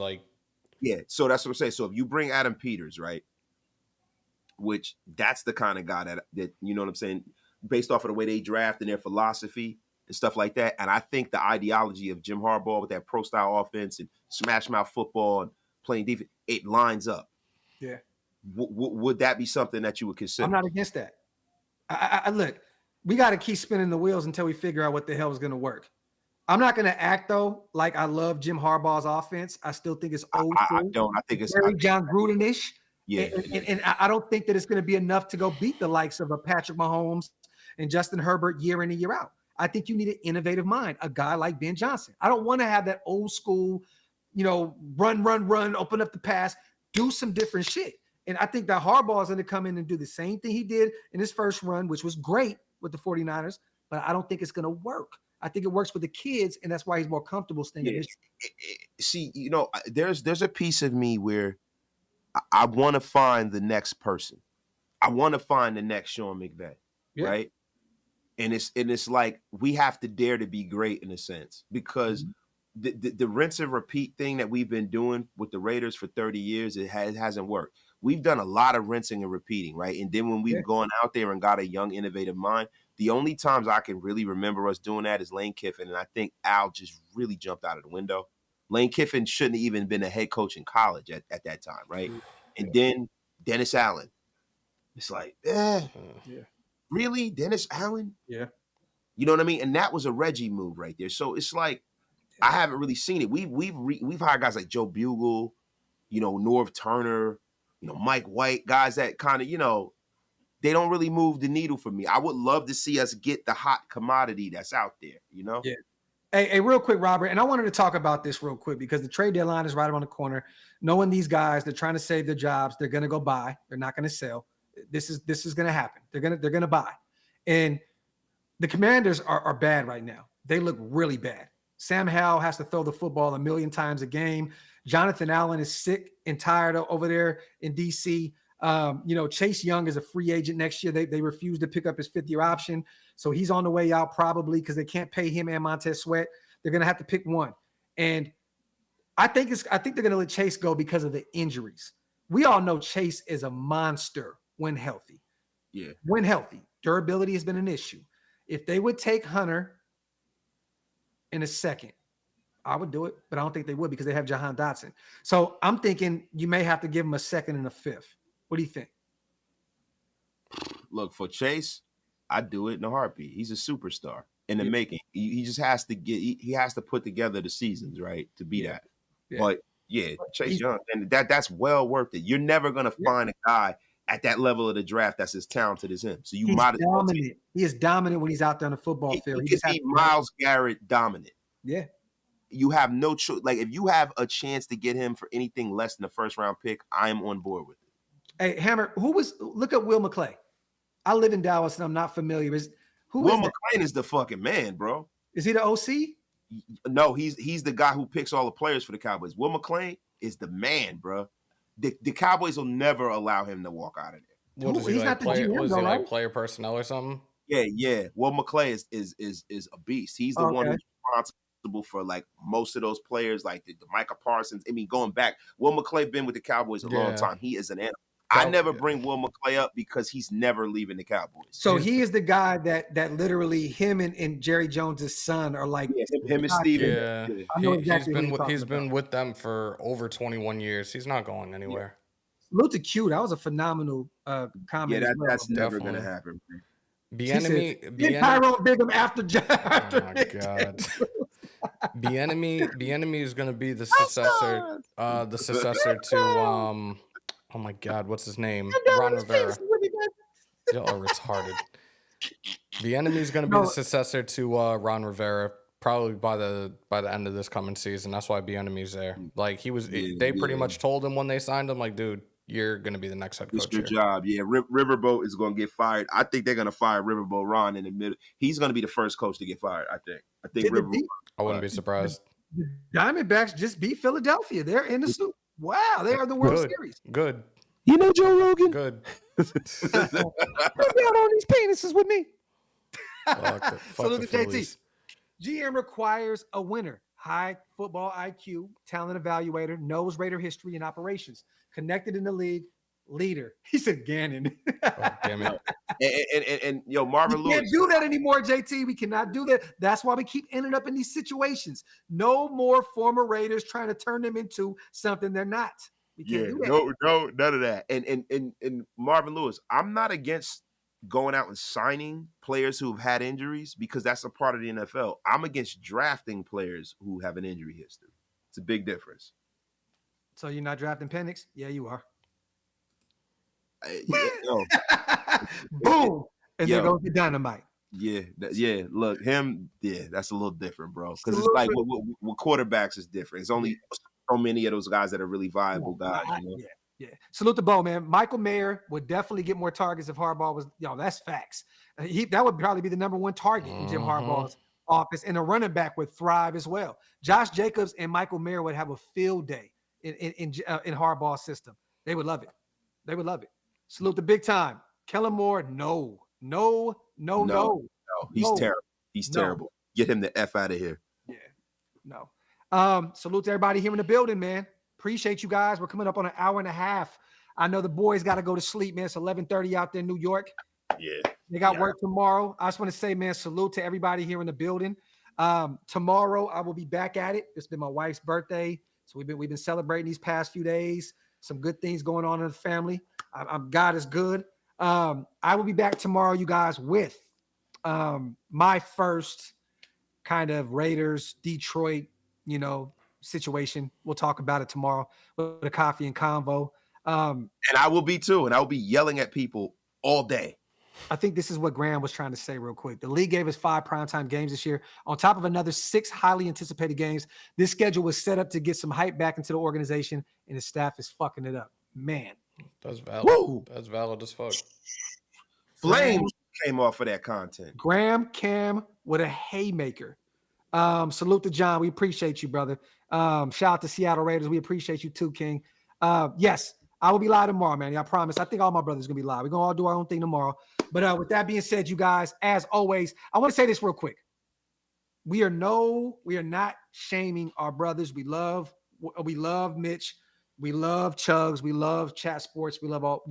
Yeah, so that's what I'm saying. So if you bring Adam Peters, right, which that's the kind of guy that you know what I'm saying, based off of the way they draft and their philosophy and stuff like that. And I think the ideology of Jim Harbaugh with that pro style offense and smash mouth football and playing defense, it lines up. Yeah. Would that be something that you would consider? I'm not against that. I look, we got to keep spinning the wheels until we figure out what the hell is going to work. I'm not going to act, though, like I love Jim Harbaugh's offense. I still think it's old school. I don't. I think it's very John Gruden-ish. Yeah. And I don't think that it's going to be enough to go beat the likes of a Patrick Mahomes and Justin Herbert year in and year out. I think you need an innovative mind, a guy like Ben Johnson. I don't want to have that old school, run, open up the pass, do some different shit. And I think that Harbaugh is going to come in and do the same thing he did in his first run, which was great with the 49ers, but I don't think it's going to work. I think it works with the kids, and that's why he's more comfortable staying in Michigan. See, there's a piece of me where I want to find the next person. I want to find the next Sean McVay, right? And it's like we have to dare to be great in a sense, because the rinse and repeat thing that we've been doing with the Raiders for 30 years, it hasn't worked. We've done a lot of rinsing and repeating, right? And then when we've gone out there and got a young, innovative mind, the only times I can really remember us doing that is Lane Kiffin, and I think Al just really jumped out of the window. Lane Kiffin shouldn't have even been a head coach in college at that time, right? And then Dennis Allen. It's like, really? Dennis Allen? Yeah. You know what I mean? And that was a Reggie move right there. So it's like, I haven't really seen it. We've hired guys like Joe Bugle, Norv Turner, Mike White, guys that kind of, they don't really move the needle for me. I would love to see us get the hot commodity that's out there, Yeah. Hey, real quick, Robert, and I wanted to talk about this real quick because the trade deadline is right around the corner. Knowing these guys, they're trying to save their jobs. They're going to go buy. They're not going to sell. This is going to happen. They're going to buy. And the Commanders are bad right now. They look really bad. Sam Howell has to throw the football 1 million times a game. Jonathan Allen is sick and tired over there in D.C. Chase Young is a free agent next year. They refuse to pick up his 5th-year option. So he's on the way out probably because they can't pay him and Montez Sweat. They're going to have to pick one. And I think they're going to let Chase go because of the injuries. We all know Chase is a monster when healthy. Yeah. When healthy. Durability has been an issue. If they would take Hunter in a second, I would do it, but I don't think they would because they have Jahan Dotson. So I'm thinking you may have to give him a 2nd and a 5th. What do you think? Look, for Chase, I'd do it in a heartbeat. He's a superstar in the making. He just has to he has to put together the seasons, right, to be that. Yeah. But Chase Young, and that's well worth it. You're never gonna find a guy at that level of the draft that's as talented as him. So you might as well. He is dominant when he's out there on the football field. He can be Myles Garrett dominant. Yeah. You have no choice. Like, if you have a chance to get him for anything less than a 1st-round pick, I am on board with it. Hey, Hammer, look at Will McClay. I live in Dallas and I'm not familiar. Will McClay is the fucking man, bro. Is he the OC? No, he's the guy who picks all the players for the Cowboys. Will McClay is the man, bro. The Cowboys will never allow him to walk out of there. He's not the GM, was he like player personnel or something? Yeah. Will McClay is a beast. He's the one who's responsible for like most of those players, like the Micah Parsons. I mean, going back, Will McClay been with the Cowboys a long time. He is an animal. I never bring Will McClay up because he's never leaving the Cowboys. So he is the guy that literally him and Jerry Jones's son are like. Yeah, him and Steven. Yeah, I know exactly he's been with them for over 21 years. He's not going anywhere. Salute to Q. That was a phenomenal comment. Yeah, as well. that's never Definitely. gonna happen. Tyrone Bigham after Oh my god. Bieniemy is going to be the successor to oh my god, what's his name? Ron Rivera. Y'all are retarded. Bieniemy is going to be the successor to Ron Rivera probably by the end of this coming season. That's why Bieniemy's there. Like they pretty much told him when they signed him, like, dude, you're going to be the next head coach. It's your job. Yeah, Riverboat is going to get fired. I think they're going to fire Riverboat Ron in the middle. He's going to be the first coach to get fired, I think Riverboat. I wouldn't be surprised. The Diamondbacks just beat Philadelphia. They're in the Super. Wow, they are the World Series. Good. You know Joe Rogan? Good. Come down on these penises with me. So look at JT. GM requires a winner. High football IQ, talent evaluator, knows Raider history and operations. Connected in the league, leader. He said Gannon. Oh, damn it. And yo, Marvin Lewis. Can't do that anymore, JT. We cannot do that. That's why we keep ending up in these situations. No more former Raiders trying to turn them into something they're not. We can't do that. No, none of that. And Marvin Lewis, I'm not against going out and signing players who have had injuries because that's a part of the NFL. I'm against drafting players who have an injury history. It's a big difference. So you're not drafting Penix? Yeah, you are. Boom. And there goes the dynamite. Yeah. Look, him. Yeah, that's a little different, bro. Because it's like with quarterbacks is different. It's only so many of those guys that are really viable guys. You know? Yeah. Salute the Bo, man. Michael Mayer would definitely get more targets if Harbaugh was. That's facts. That would probably be the number one target in Jim Harbaugh's office, and a running back would thrive as well. Josh Jacobs and Michael Mayer would have a field day in Harbaugh's system. They would love it. They would love it. Salute the big time. Kellen Moore, no. He's terrible. He's terrible. Get him the F out of here. Yeah. No. Salute to everybody here in the building, man. Appreciate you guys. We're coming up on an hour and a half. I know the boys got to go to sleep, man. It's 11:30 out there in New York. Yeah. They got work tomorrow. I just want to say, man, salute to everybody here in the building. Tomorrow I will be back at it. It's been my wife's birthday. So we've been celebrating these past few days. Some good things going on in the family. God is good. I will be back tomorrow, you guys, with my first kind of Raiders, Detroit, situation. We'll talk about it tomorrow with a coffee and convo. And I will be too. And I will be yelling at people all day. I think this is what Graham was trying to say real quick. The league gave us 5 primetime games this year, on top of another 6 highly anticipated games. This schedule was set up to get some hype back into the organization, and the staff is fucking it up. Man. That's valid. Woo! That's valid as fuck. Flames came off of that content. Graham Cam with a haymaker. Salute to John. We appreciate you, brother. Shout out to Seattle Raiders. We appreciate you too, King. Yes, I will be live tomorrow, man. I promise. I think all my brothers are going to be live. We're going to all do our own thing tomorrow. But with that being said, you guys, as always, I want to say this real quick. We are not shaming our brothers. We love Mitch. We love Chugs. We love Chat Sports. We love all,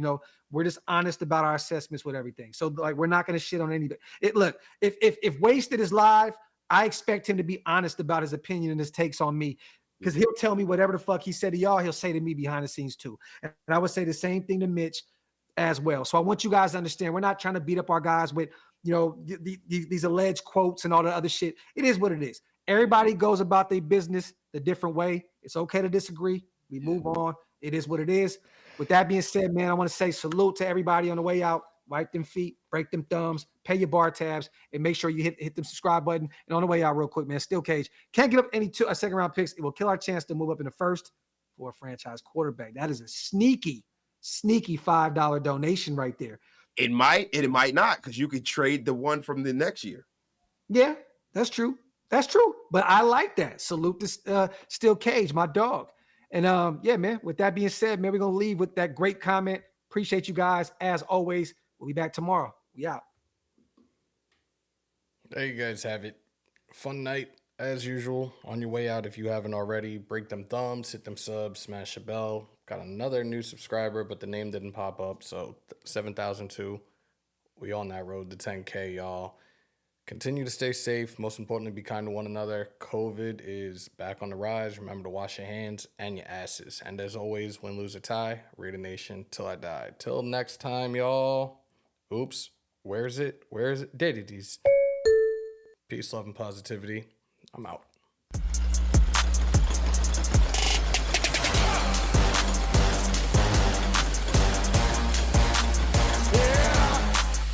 we're just honest about our assessments with everything. So we're not going to shit on anybody. Look, if Wasted is live, I expect him to be honest about his opinion and his takes on me, because he'll tell me whatever the fuck he said to y'all, he'll say to me behind the scenes too. And I would say the same thing to Mitch as well. So I want you guys to understand, we're not trying to beat up our guys with, these alleged quotes and all the other shit. It is what it is. Everybody goes about their business the different way. It's okay to disagree. We move on. It is what it is. With that being said, man, I want to say salute to everybody on the way out. Wipe them feet, break them thumbs, pay your bar tabs, and make sure you hit the subscribe button. And on the way out real quick, man, Steel Cage. Can't give up any second round picks. It will kill our chance to move up in the first for a franchise quarterback. That is a sneaky $5 donation right there. It might not, because you could trade the one from the next year. Yeah, that's true. But I like that. Salute to Steel Cage, my dog. And yeah, man, with that being said, man, we're going to leave with that great comment. Appreciate you guys. As always, we'll be back tomorrow. We out. There you guys have it. Fun night, as usual. On your way out, if you haven't already, break them thumbs, hit them subs, smash a bell, Got another new subscriber, but the name didn't pop up. So 7,002. We on that road to 10K, y'all. Continue to stay safe. Most importantly, be kind to one another. COVID is back on the rise. Remember to wash your hands and your asses. And as always, win, lose, or tie, Raider Nation till I die. Till next time, y'all. Oops. Where is it? Where is it? There it is. Peace, love, and positivity. I'm out.